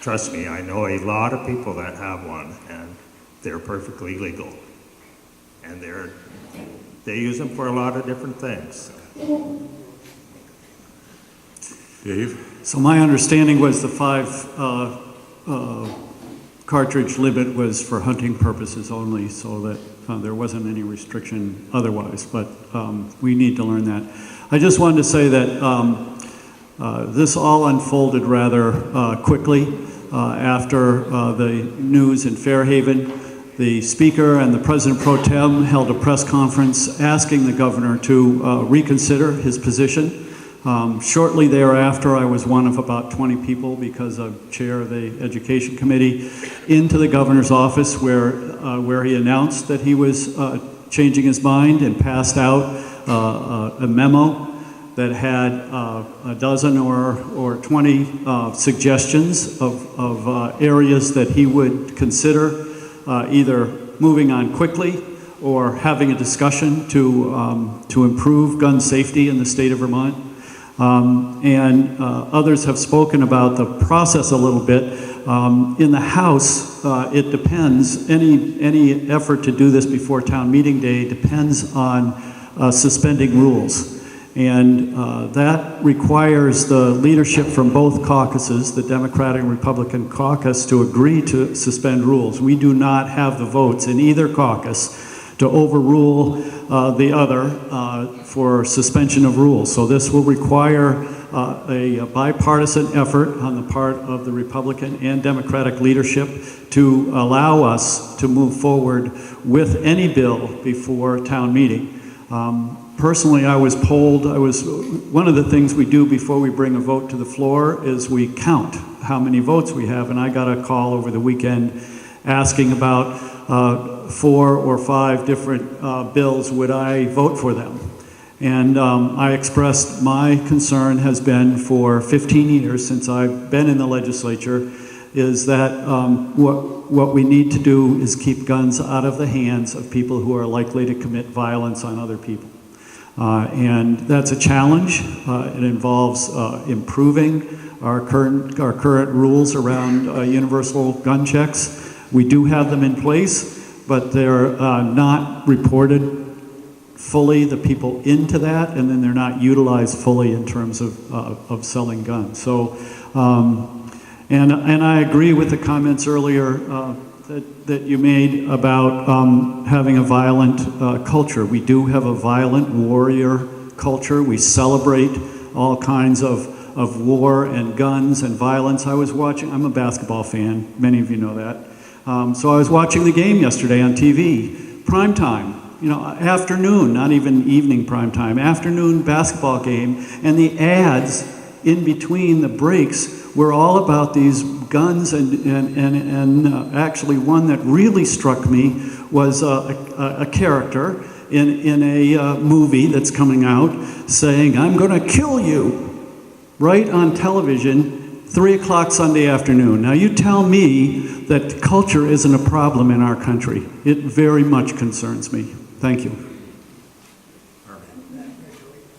trust me, I know a lot of people that have one, and they're perfectly legal, and they use them for a lot of different things.
Dave?
So my understanding was the 5 cartridge limit was for hunting purposes only, so that there wasn't any restriction otherwise, but we need to learn that. I just wanted to say that this all unfolded rather quickly after the news in Fairhaven. The Speaker and the President Pro Tem held a press conference asking the governor to reconsider his position. Shortly thereafter, I was one of about 20 people, because I'm chair of the Education Committee, into the governor's office where he announced that he was changing his mind and passed out a memo that had a dozen or 20 suggestions of areas that he would consider either moving on quickly or having a discussion to improve gun safety in the state of Vermont. Others have spoken about the process a little bit. In the House, it depends, any effort to do this before town meeting day depends on suspending rules. And that requires the leadership from both caucuses, the Democratic and Republican caucus, to agree to suspend rules. We do not have the votes in either caucus to overrule the other for suspension of rules. So this will require a bipartisan effort on the part of the Republican and Democratic leadership to allow us to move forward with any bill before town meeting. Personally, I was polled. One of the things we do before we bring a vote to the floor is we count how many votes we have, and I got a call over the weekend asking about 4 or 5 different bills, would I vote for them? And I expressed my concern has been for 15 years since I've been in the legislature, is that what we need to do is keep guns out of the hands of people who are likely to commit violence on other people. And that's a challenge. It involves improving our current rules around universal gun checks. We do have them in place, but they're not reported fully, the people into that, and then they're not utilized fully in terms of selling guns. So, and I agree with the comments earlier that you made about having a violent culture. We do have a violent warrior culture. We celebrate all kinds of war and guns and violence. I'm a basketball fan, many of you know that. So I was watching the game yesterday on TV, prime time, afternoon, not even evening prime time, afternoon basketball game, and the ads in between the breaks were all about these guns, and actually one that really struck me was a character, in a movie that's coming out saying, "I'm going to kill you," right on television, 3 o'clock Sunday afternoon. Now you tell me that culture isn't a problem in our country. It very much concerns me. Thank you.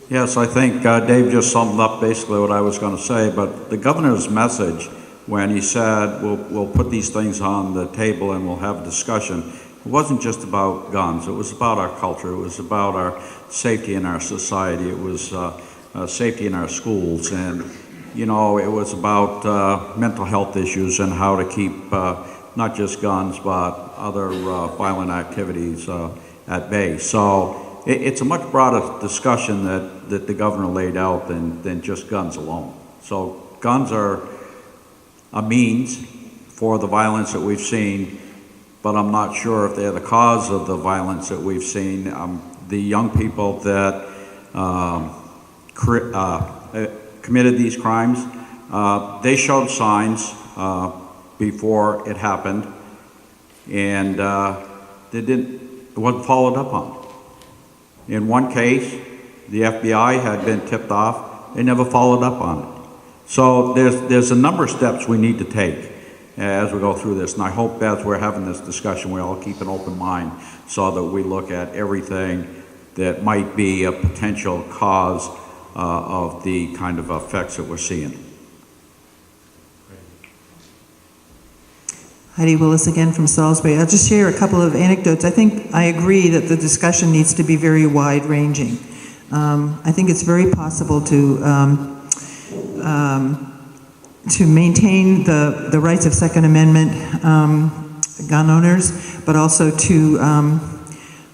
Yes, I think Dave just summed up basically what I was going to say, but the governor's message when he said we'll put these things on the table and we'll have a discussion, it wasn't just about guns. It was about our culture. It was about our safety in our society. It was safety in our schools. And, you know, it was about mental health issues and how to keep not just guns, but other violent activities at bay. So it's a much broader discussion that the governor laid out than just guns alone. So guns are a means for the violence that we've seen, but I'm not sure if they're the cause of the violence that we've seen. The young people that committed these crimes, they showed signs before it happened, and it wasn't followed up on. In one case, the FBI had been tipped off. They never followed up on it. So there's a number of steps we need to take as we go through this, and I hope as we're having this discussion, we all keep an open mind so that we look at everything that might be a potential cause of the kind of effects that we're seeing.
Heidi Willis again from Salisbury. I'll just share a couple of anecdotes. I think I agree that the discussion needs to be very wide-ranging. I think it's very possible to maintain the rights of Second Amendment gun owners, but also to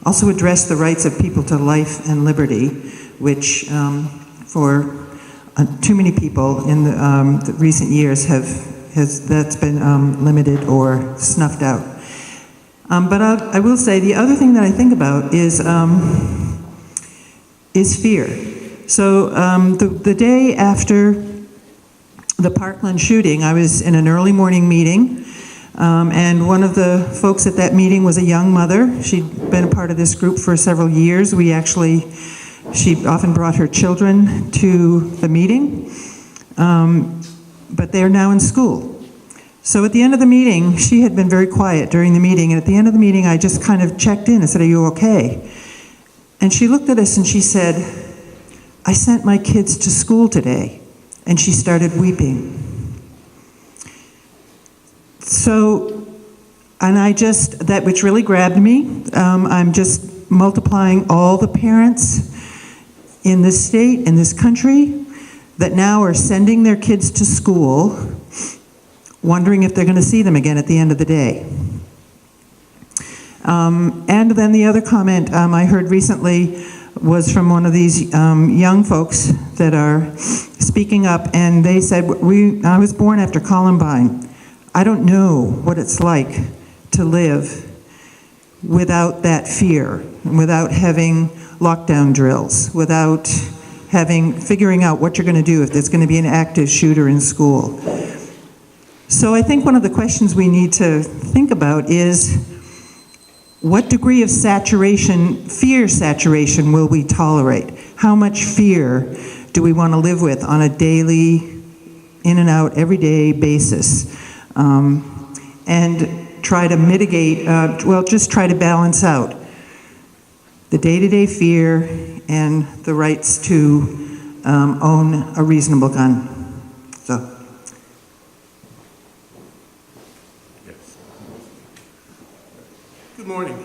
also address the rights of people to life and liberty, which for too many people in the recent years that's been limited or snuffed out. But I will say the other thing that I think about is fear. So the day after the Parkland shooting, I was in an early morning meeting, and one of the folks at that meeting was a young mother. She'd been a part of this group for several years. She often brought her children to the meeting, but they're now in school. So at the end of the meeting, she had been very quiet during the meeting, and at the end of the meeting, I just kind of checked in and said, "Are you okay?" And she looked at us and she said, "I sent my kids to school today." And she started weeping. So, and that which really grabbed me, I'm just multiplying all the parents in this state, in this country, that now are sending their kids to school, wondering if they're going to see them again at the end of the day. And then the other comment I heard recently was from one of these young folks that are speaking up, and they said, I was born after Columbine. I don't know what it's like to live without that fear, without having lockdown drills, without figuring out what you're going to do if there's going to be an active shooter in school. So I think one of the questions we need to think about is, what degree of fear saturation will we tolerate? How much fear do we want to live with on a daily, in and out, everyday basis? And try to mitigate, just try to balance out the day-to-day fear and the rights to own a reasonable gun. So.
Good morning.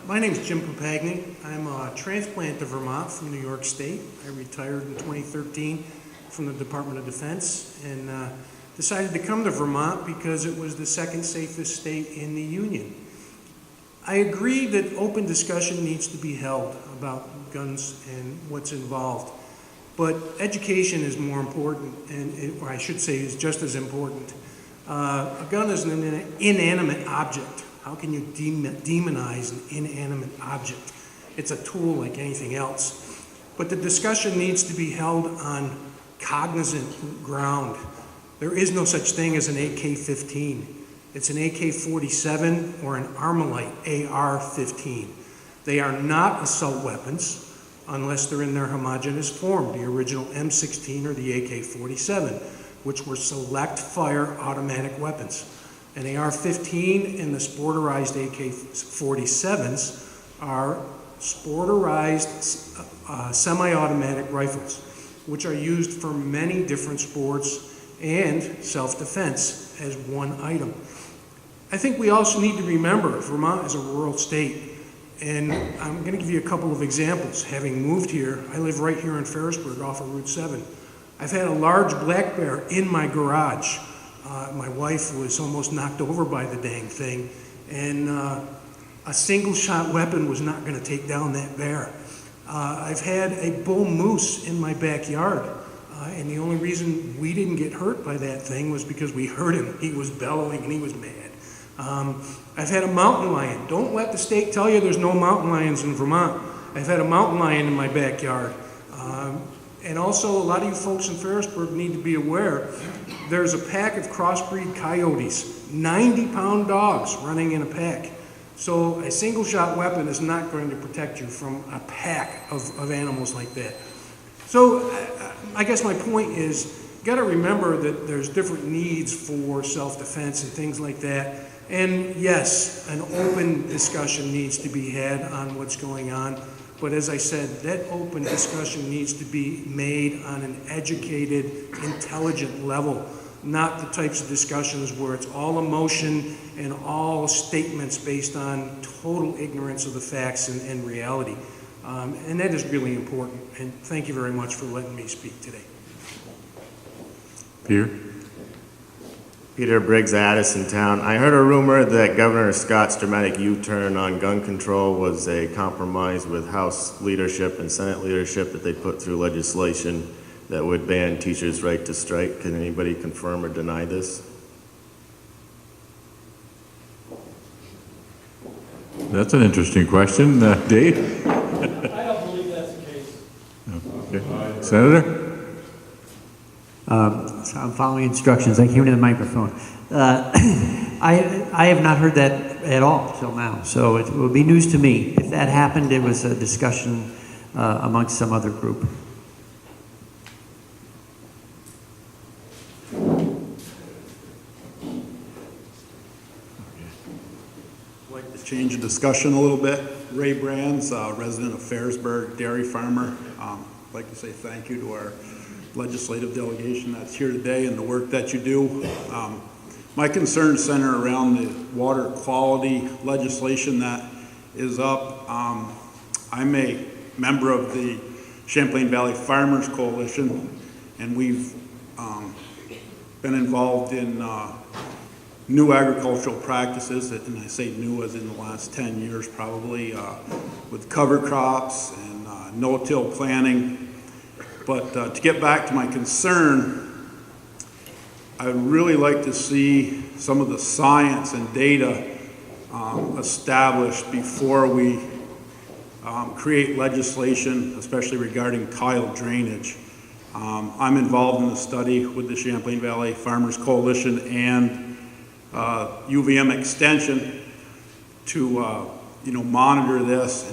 My name is Jim Papagni. I'm a transplant to Vermont from New York State. I retired in 2013 from the Department of Defense and decided to come to Vermont because it was the second safest state in the Union. I agree that open discussion needs to be held about guns and what's involved, but education is more important, or I should say is just as important. A gun is an inanimate object. How can you demonize an inanimate object? It's a tool like anything else. But the discussion needs to be held on cognizant ground. There is no such thing as an AK-15. It's an AK-47 or an Armalite AR-15. They are not assault weapons unless they're in their homogeneous form, the original M16 or the AK-47, which were select fire automatic weapons. An AR-15 and the sporterized AK-47s are sporterized semi-automatic rifles, which are used for many different sports and self-defense as one item. I think we also need to remember Vermont is a rural state, and I'm going to give you a couple of examples. Having moved here, I live right here in Ferrisburg off of Route 7. I've had a large black bear in my garage. My wife was almost knocked over by the dang thing, and a single shot weapon was not going to take down that bear. I've had a bull moose in my backyard, and the only reason we didn't get hurt by that thing was because we heard him. He was bellowing and he was mad. I've had a mountain lion. Don't let the state tell you there's no mountain lions in Vermont. I've had a mountain lion in my backyard. And also, a lot of you folks in Ferrisburg need to be aware, there's a pack of crossbreed coyotes, 90-pound dogs running in a pack. So a single-shot weapon is not going to protect you from a pack of animals like that. So I guess my point is, you got to remember that there's different needs for self-defense and things like that. And yes, an open discussion needs to be had on what's going on. But as I said, that open discussion needs to be made on an educated, intelligent level, not the types of discussions where it's all emotion and all statements based on total ignorance of the facts and reality. And that is really important. And thank you very much for letting me speak today.
Peter?
Peter Briggs, Addison Town. I heard a rumor that Governor Scott's dramatic U-turn on gun control was a compromise with House leadership and Senate leadership, that they put through legislation that would ban teachers' right to strike. Can anybody confirm or deny this?
That's an interesting question. Dave?
I don't believe that's the case.
Okay. Senator?
So I'm following instructions. I came to the microphone. I have not heard that at all till now, so it will be news to me. If that happened, it was a discussion amongst some other group.
I'd like to change the discussion a little bit. Ray Brands, resident of Ferrisburg, dairy farmer. I'd like to say thank you to our legislative delegation that's here today and the work that you do. My concerns center around the water quality legislation that is up. I'm a member of the Champlain Valley Farmers Coalition, and we've been involved in new agricultural practices, and I say new as in the last 10 years probably, with cover crops and no-till planting. But to get back to my concern, I'd really like to see some of the science and data established before we create legislation, especially regarding tile drainage. I'm involved in the study with the Champlain Valley Farmers Coalition and UVM Extension to monitor this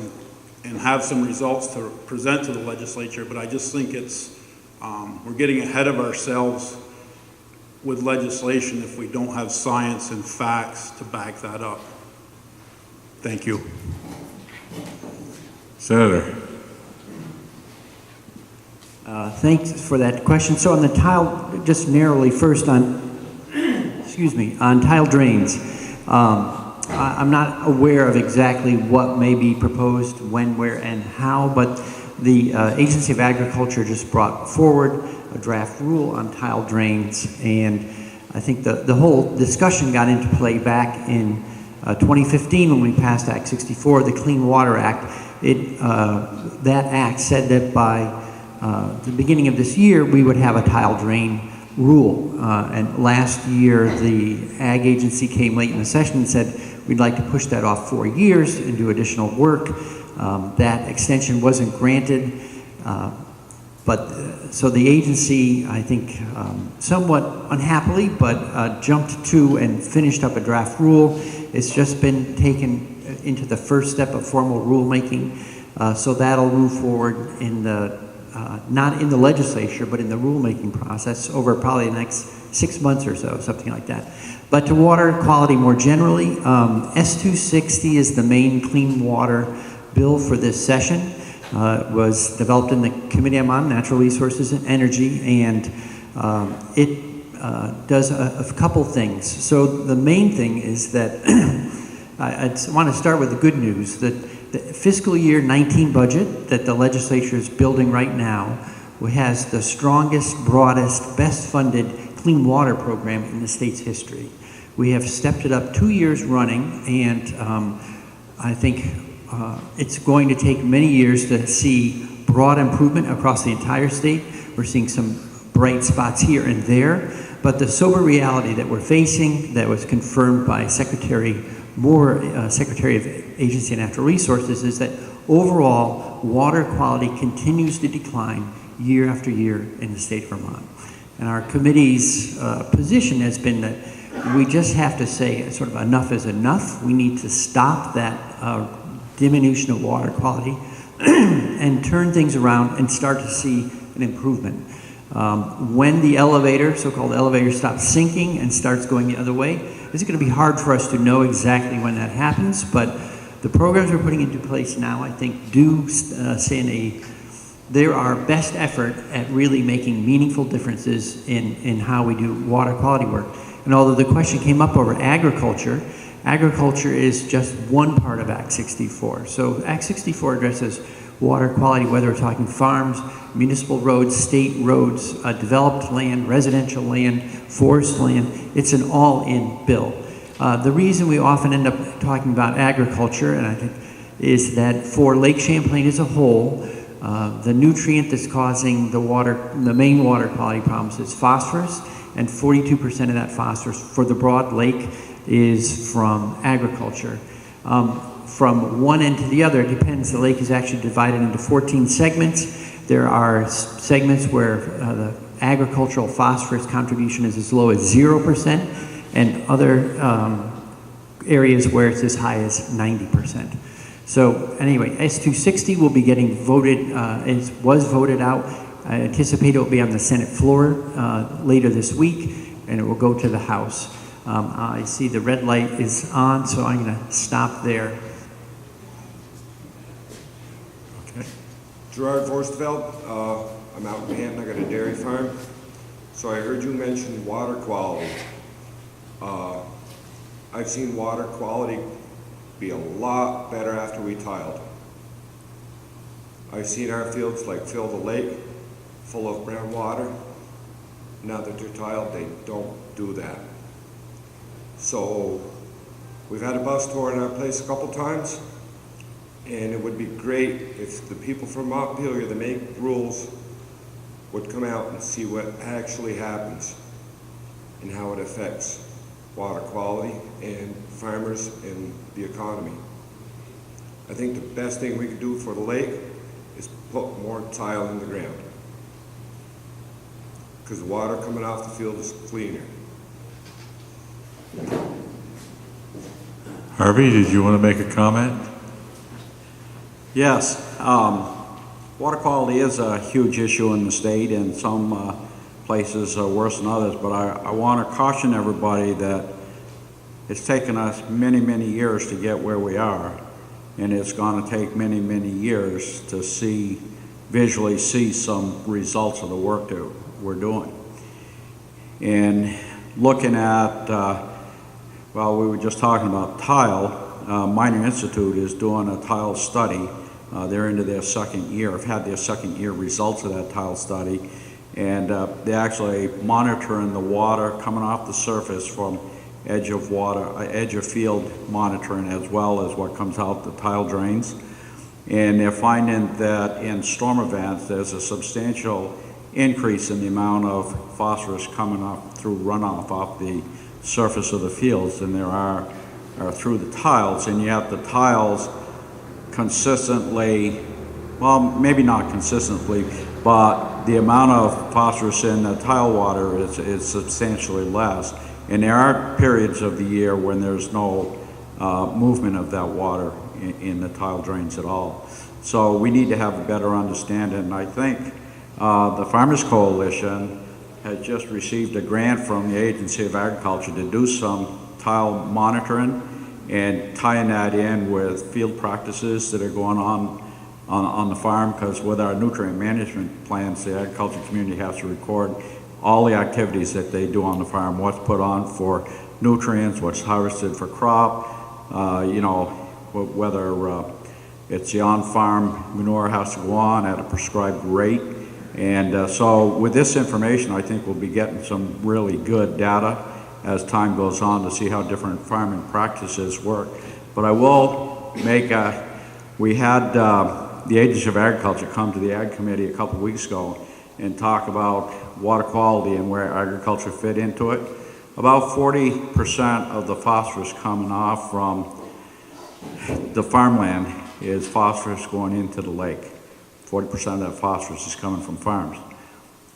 and have some results to present to the legislature, but I just think it's, we're getting ahead of ourselves with legislation if we don't have science and facts to back that up. Thank you.
Senator.
Thanks for that question. So on the tile, just narrowly first on, excuse me, on tile drains. I'm not aware of exactly what may be proposed, when, where, and how, but the Agency of Agriculture just brought forward a draft rule on tile drains, and I think the whole discussion got into play back in 2015 when we passed Act 64, the Clean Water Act. That act said that by the beginning of this year, we would have a tile drain rule. And last year, the Ag Agency came late in the session and said, we'd like to push that off 4 years and do additional work. That extension wasn't granted. So the agency, I think, somewhat unhappily, but jumped to and finished up a draft rule. It's just been taken into the first step of formal rulemaking. So that'll move forward in the, not in the legislature, but in the rulemaking process over probably the next 6 months or so, something like that. But to water quality more generally, S260 is the main clean water bill for this session. It was developed in the committee I'm on, Natural Resources and Energy, and it does a couple things. So the main thing is that I want to start with the good news, that the fiscal year 19 budget that the legislature is building right now has the strongest, broadest, best funded clean water program in the state's history. We have stepped it up 2 years running, and I think it's going to take many years to see broad improvement across the entire state. We're seeing some bright spots here and there, but the sober reality that we're facing, that was confirmed by Secretary Moore, Secretary of Agency of Natural Resources, is that overall water quality continues to decline year after year in the state of Vermont. And our committee's position has been that we just have to say sort of enough is enough. We need to stop that diminution of water quality and turn things around and start to see an improvement. When the elevator, so-called elevator, stops sinking and starts going the other way, it's going to be hard for us to know exactly when that happens, but the programs we're putting into place now, I think, do say they're our best effort at really making meaningful differences in how we do water quality work. And although the question came up over agriculture, agriculture is just one part of Act 64. So Act 64 addresses water quality, whether we're talking farms, municipal roads, state roads, developed land, residential land, forest land. It's an all-in bill. The reason we often end up talking about agriculture, and I think, is that for Lake Champlain as a whole, the nutrient that's causing the main water quality problems is phosphorus, and 42% of that phosphorus for the broad lake is from agriculture. From one end to the other, it depends. The lake is actually divided into 14 segments. There are segments where the agricultural phosphorus contribution is as low as 0%, and other areas where it's as high as 90%. So anyway, S260 will be getting voted, it was voted out. I anticipate it will be on the Senate floor later this week, and it will go to the House. I see the red light is on, so I'm going to stop there.
Gerard Forstfeld, I'm out in Manhattan, I got a dairy farm. So I heard you mention water quality. I've seen water quality be a lot better after we tiled. I've seen our fields like fill the lake full of brown water. Now that they're tiled, they don't do that. So we've had a bus tour in our place a couple times, and it would be great if the people from Montpelier that make rules would come out and see what actually happens and how it affects water quality and farmers and the economy. I think the best thing we could do for the lake is put more tile in the ground, because the water coming off the field is cleaner.
Harvey, did you want to make a comment?
Yes, water quality is a huge issue in the state, and some places are worse than others, but I want to caution everybody that it's taken us many, many years to get where we are, and it's going to take many, many years to visually see some results of the work that we're doing. And looking at, well, we were just talking about tile. Minor Institute is doing a tile study. They're into their second year, have had their second year results of that tile study, and they're actually monitoring the water coming off the surface from edge of field monitoring, as well as what comes out the tile drains. And they're finding that in storm events, there's a substantial increase in the amount of phosphorus coming up through runoff off the surface of the fields than there are through the tiles. And yet the tiles consistently, well, maybe not consistently, but the amount of phosphorus in the tile water is substantially less. And there are periods of the year when there's no movement of that water in the tile drains at all. So we need to have a better understanding, and I think the Farmers Coalition has just received a grant from the Agency of Agriculture to do some tile monitoring and tying that in with field practices that are going on the farm, because with our nutrient management plans, the agriculture community has to record all the activities that they do on the farm, what's put on for nutrients, what's harvested for crop, whether it's the on-farm manure has to go on at a prescribed rate. And so with this information, I think we'll be getting some really good data as time goes on to see how different farming practices work. But I will make we had the Agency of Agriculture come to the Ag Committee a couple of weeks ago and talk about water quality and where agriculture fit into it. About 40% of the phosphorus coming off from the farmland is phosphorus going into the lake. 40% of that phosphorus is coming from farms.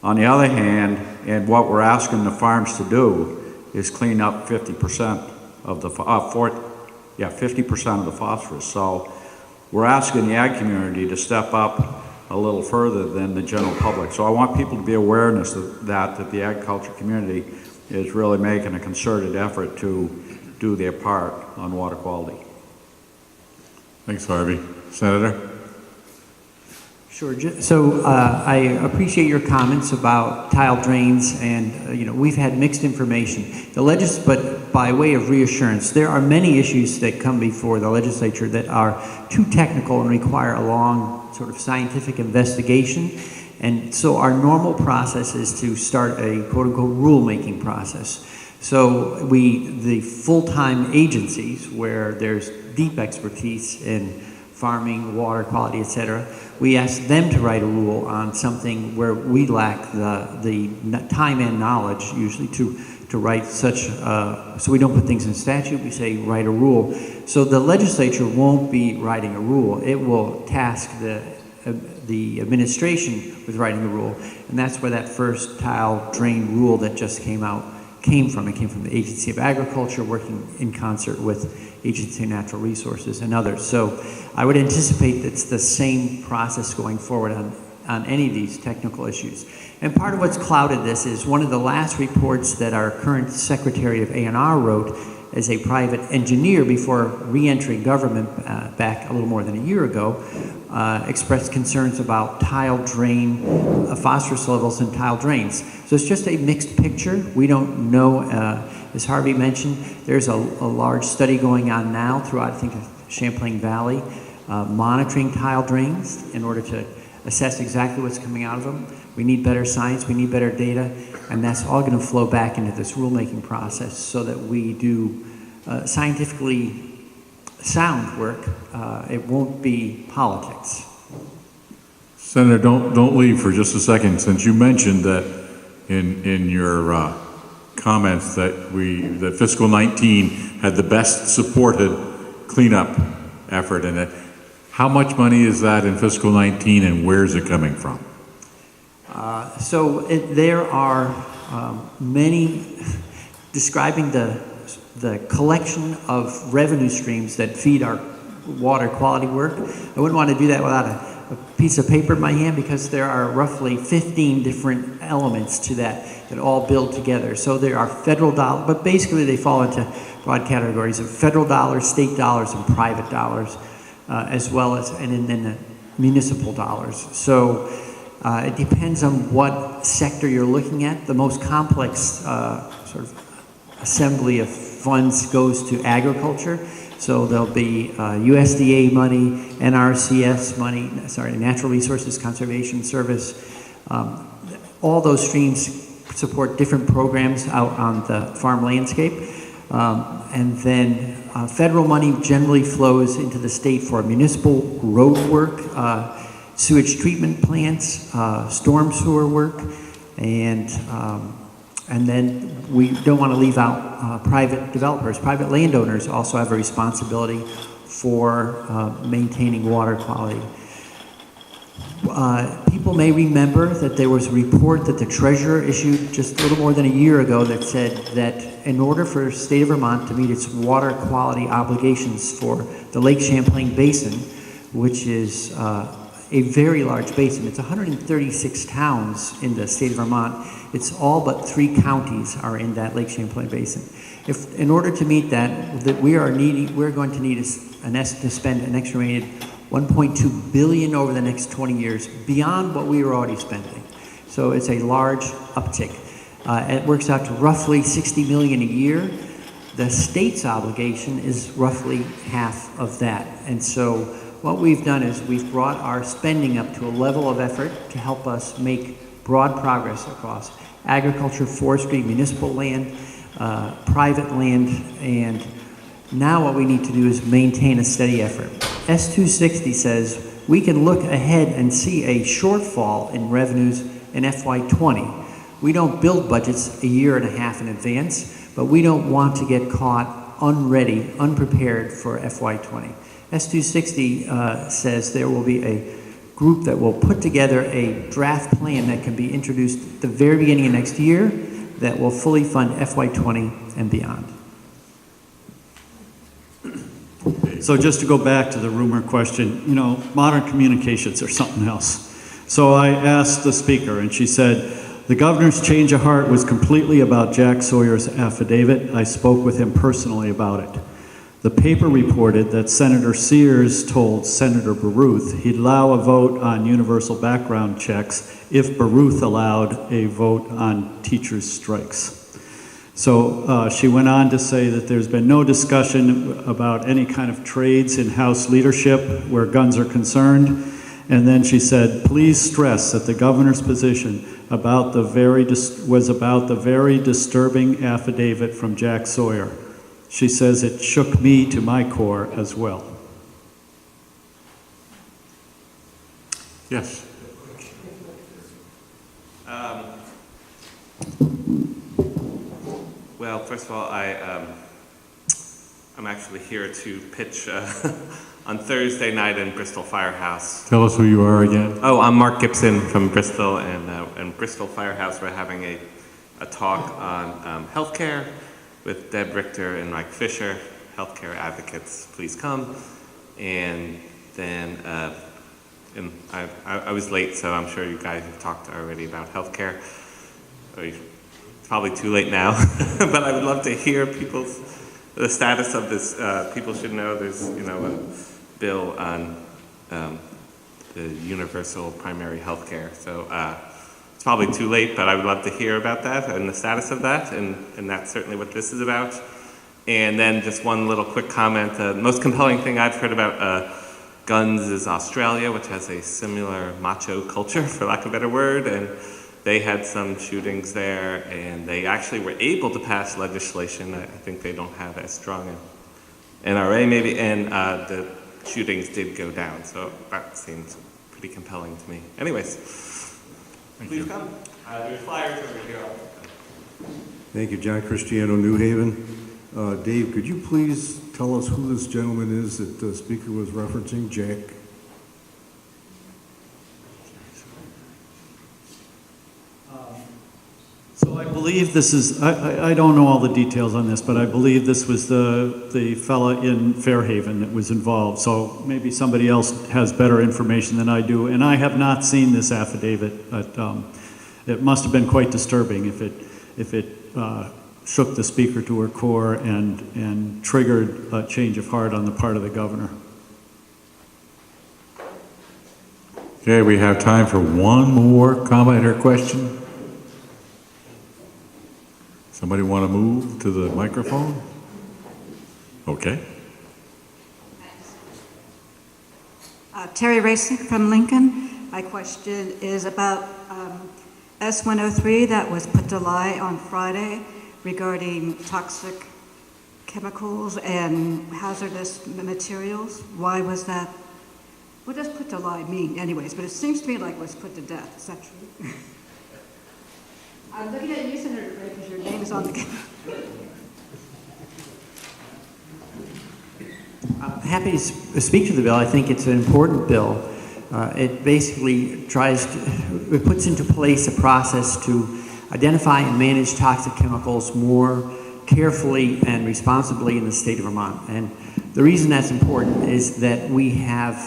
On the other hand, and what we're asking the farms to do is clean up 50% of the 50% of the phosphorus. So we're asking the ag community to step up a little further than the general public. So I want people to be awareness of that the agriculture community is really making a concerted effort to do their part on water quality.
Thanks, Harvey. Senator?
Sure. So I appreciate your comments about tile drains, and we've had mixed information. But by way of reassurance, there are many issues that come before the legislature that are too technical and require a long sort of scientific investigation. And so our normal process is to start a quote-unquote rulemaking process. So the full-time agencies where there's deep expertise in farming, water quality, et cetera, we ask them to write a rule on something where we lack the time and knowledge usually to write such, so we don't put things in statute, we say write a rule. So the legislature won't be writing a rule, it will task the administration with writing a rule, and that's where that first tile drain rule that just came from. It came from the Agency of Agriculture working in concert with Agency of Natural Resources and others. So I would anticipate that's the same process going forward on any of these technical issues. And part of what's clouded this is one of the last reports that our current Secretary of A&R wrote as a private engineer before re-entering government back a little more than a year ago, expressed concerns about tile drain, phosphorus levels in tile drains. So it's just a mixed picture. We don't know, as Harvey mentioned, there's a large study going on now throughout, I think, Champlain Valley, monitoring tile drains in order to assess exactly what's coming out of them. We need better science, we need better data, and that's all going to flow back into this rulemaking process so that we do scientifically sound work. It won't be politics.
Senator, don't leave for just a second, since you mentioned that in your comments that fiscal 19 had the best supported cleanup effort in it. How much money is that in fiscal 19 and where's it coming from?
There are many, describing the collection of revenue streams that feed our water quality work. I wouldn't want to do that without a piece of paper in my hand, because there are roughly 15 different elements to that all build together. So there are federal dollars, but basically they fall into broad categories of federal dollars, state dollars, and private dollars, as well as, and then the municipal dollars. So it depends on what sector you're looking at. The most complex sort of assembly of funds goes to agriculture. So there'll be USDA money, NRCS money, Natural Resources Conservation Service. All those streams support different programs out on the farm landscape. And then federal money generally flows into the state for municipal road work, sewage treatment plants, storm sewer work, and then we don't want to leave out private developers. Private landowners also have a responsibility for maintaining water quality. People may remember that there was a report that the treasurer issued just a little more than a year ago that said that in order for the state of Vermont to meet its water quality obligations for the Lake Champlain Basin, which is a very large basin. It's 136 towns in the state of Vermont. It's all but 3 counties are in that Lake Champlain Basin. If, in order to meet that we're going to need to spend an estimated $1.2 billion over the next 20 years, beyond what we were already spending. So it's a large uptick. It works out to roughly $60 million a year. The state's obligation is roughly half of that. And so what we've done is we've brought our spending up to a level of effort to help us make broad progress across agriculture, forestry, municipal land, private land, and now what we need to do is maintain a steady effort. S260 says we can look ahead and see a shortfall in revenues in FY20. We don't build budgets a year and a half in advance, but we don't want to get caught unready, unprepared for FY20. S260 says there will be a group that will put together a draft plan that can be introduced at the very beginning of next year that will fully fund FY20 and beyond.
So just to go back to the rumor question, you know, modern communications are something else. So I asked the speaker, and she said, the governor's change of heart was completely about Jack Sawyer's affidavit. I spoke with him personally about it. The paper reported that Senator Sears told Senator Baruth he'd allow a vote on universal background checks if Baruth allowed a vote on teachers' strikes. So she went on to say that there's been no discussion about any kind of trades in House leadership where guns are concerned. And then she said, please stress that the governor's position about was about the very disturbing affidavit from Jack Sawyer. She says it shook me to my core as well.
Yes.
Well, first of all, I'm actually here to pitch on Thursday night in Bristol Firehouse.
Tell us who you are again.
Oh, I'm Mark Gibson from Bristol, and Bristol Firehouse, we're having a talk on healthcare with Deb Richter and Mike Fisher, healthcare advocates. Please come. And then I was late, so I'm sure you guys have talked already about healthcare. It's probably too late now, but I would love to hear the status of this. People should know there's a bill on the universal primary health care. So it's probably too late, but I would love to hear about that and the status of that, and that's certainly what this is about. And then just one little quick comment. The most compelling thing I've heard about guns is Australia, which has a similar macho culture, for lack of a better word, and they had some shootings there, and they actually were able to pass legislation. I think they don't have as strong an NRA maybe, and the shootings did go down, so that seems pretty compelling to me. Anyways, please come. There's flyers over here.
Thank you, John Cristiano, New Haven. Dave, could you please tell us who this gentleman is that the speaker was referencing, Jack?
So I believe this is, I don't know all the details on this, but I believe this was the fella in Fairhaven that was involved. So maybe somebody else has better information than I do. And I have not seen this affidavit, but it must have been quite disturbing if it shook the speaker to her core and triggered a change of heart on the part of the governor.
Okay, we have time for one more comment or question. Somebody want to move to the microphone? Okay.
Terry Racing from Lincoln. My question is about S103 that was put to lie on Friday regarding toxic chemicals and hazardous materials. Why was that? What does put to lie mean anyways? But it seems to me like it was put to death. Is that true? I'm looking at you, Senator Gray, because your name is on the...
I'm happy to speak to the bill. I think it's an important bill. It basically it puts into place a process to identify and manage toxic chemicals more carefully and responsibly in the state of Vermont. And the reason that's important is that we have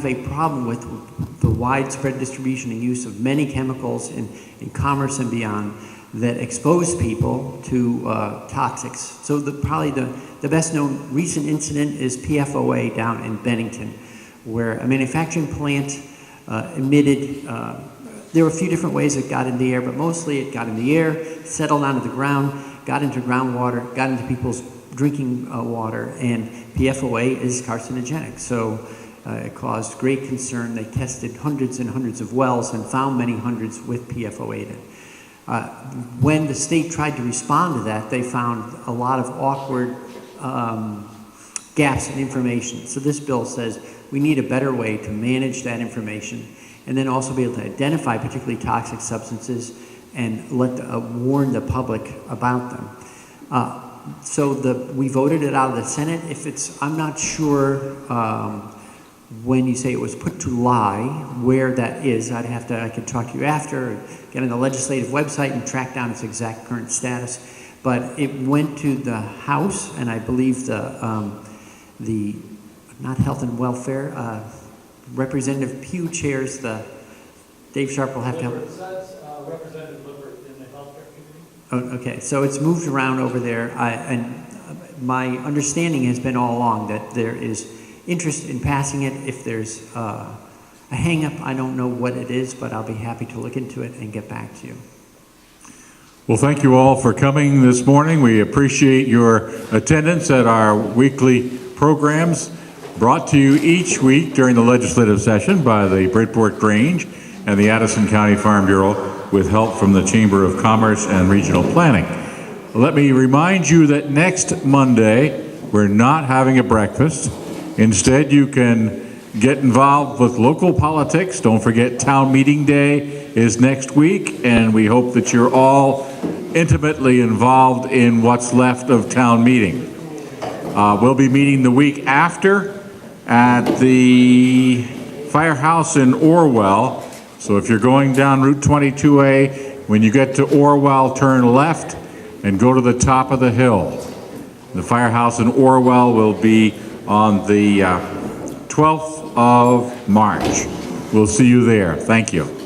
a problem with the widespread distribution and use of many chemicals in commerce and beyond that expose people to toxics. So probably the best known recent incident is PFOA down in Bennington, where a manufacturing plant emitted, there were a few different ways it got in the air, but mostly it got in the air, settled onto the ground, got into groundwater, got into people's drinking water, and PFOA is carcinogenic. So it caused great concern. They tested hundreds and hundreds of wells and found many hundreds with PFOA in it. When the state tried to respond to that, they found a lot of awkward gaps in information. So this bill says we need a better way to manage that information and then also be able to identify particularly toxic substances and warn the public about them. So we voted it out of the Senate. I'm not sure when you say it was put to lie, where that is. I could talk to you after, get on the legislative website and track down its exact current status. But it went to the House, and I believe not Health and Welfare, Representative Pugh chairs Dave Sharp will have to help.
That's Representative Lippert in the healthcare committee.
Oh, okay, so it's moved around over there, and my understanding has been all along that there is interest in passing it. If there's a hang-up, I don't know what it is, but I'll be happy to look into it and get back to you.
Well, thank you all for coming this morning. We appreciate your attendance at our weekly programs brought to you each week during the legislative session by the Bridport Grange and the Addison County Farm Bureau with help from the Chamber of Commerce and Regional Planning. Let me remind you that next Monday, we're not having a breakfast. Instead, you can get involved with local politics. Don't forget town meeting day is next week, and we hope that you're all intimately involved in what's left of town meeting. We'll be meeting the week after at the Firehouse in Orwell. So if you're going down Route 22A, when you get to Orwell, turn left and go to the top of the hill. The Firehouse in Orwell will be on the 12th of March. We'll see you there. Thank you.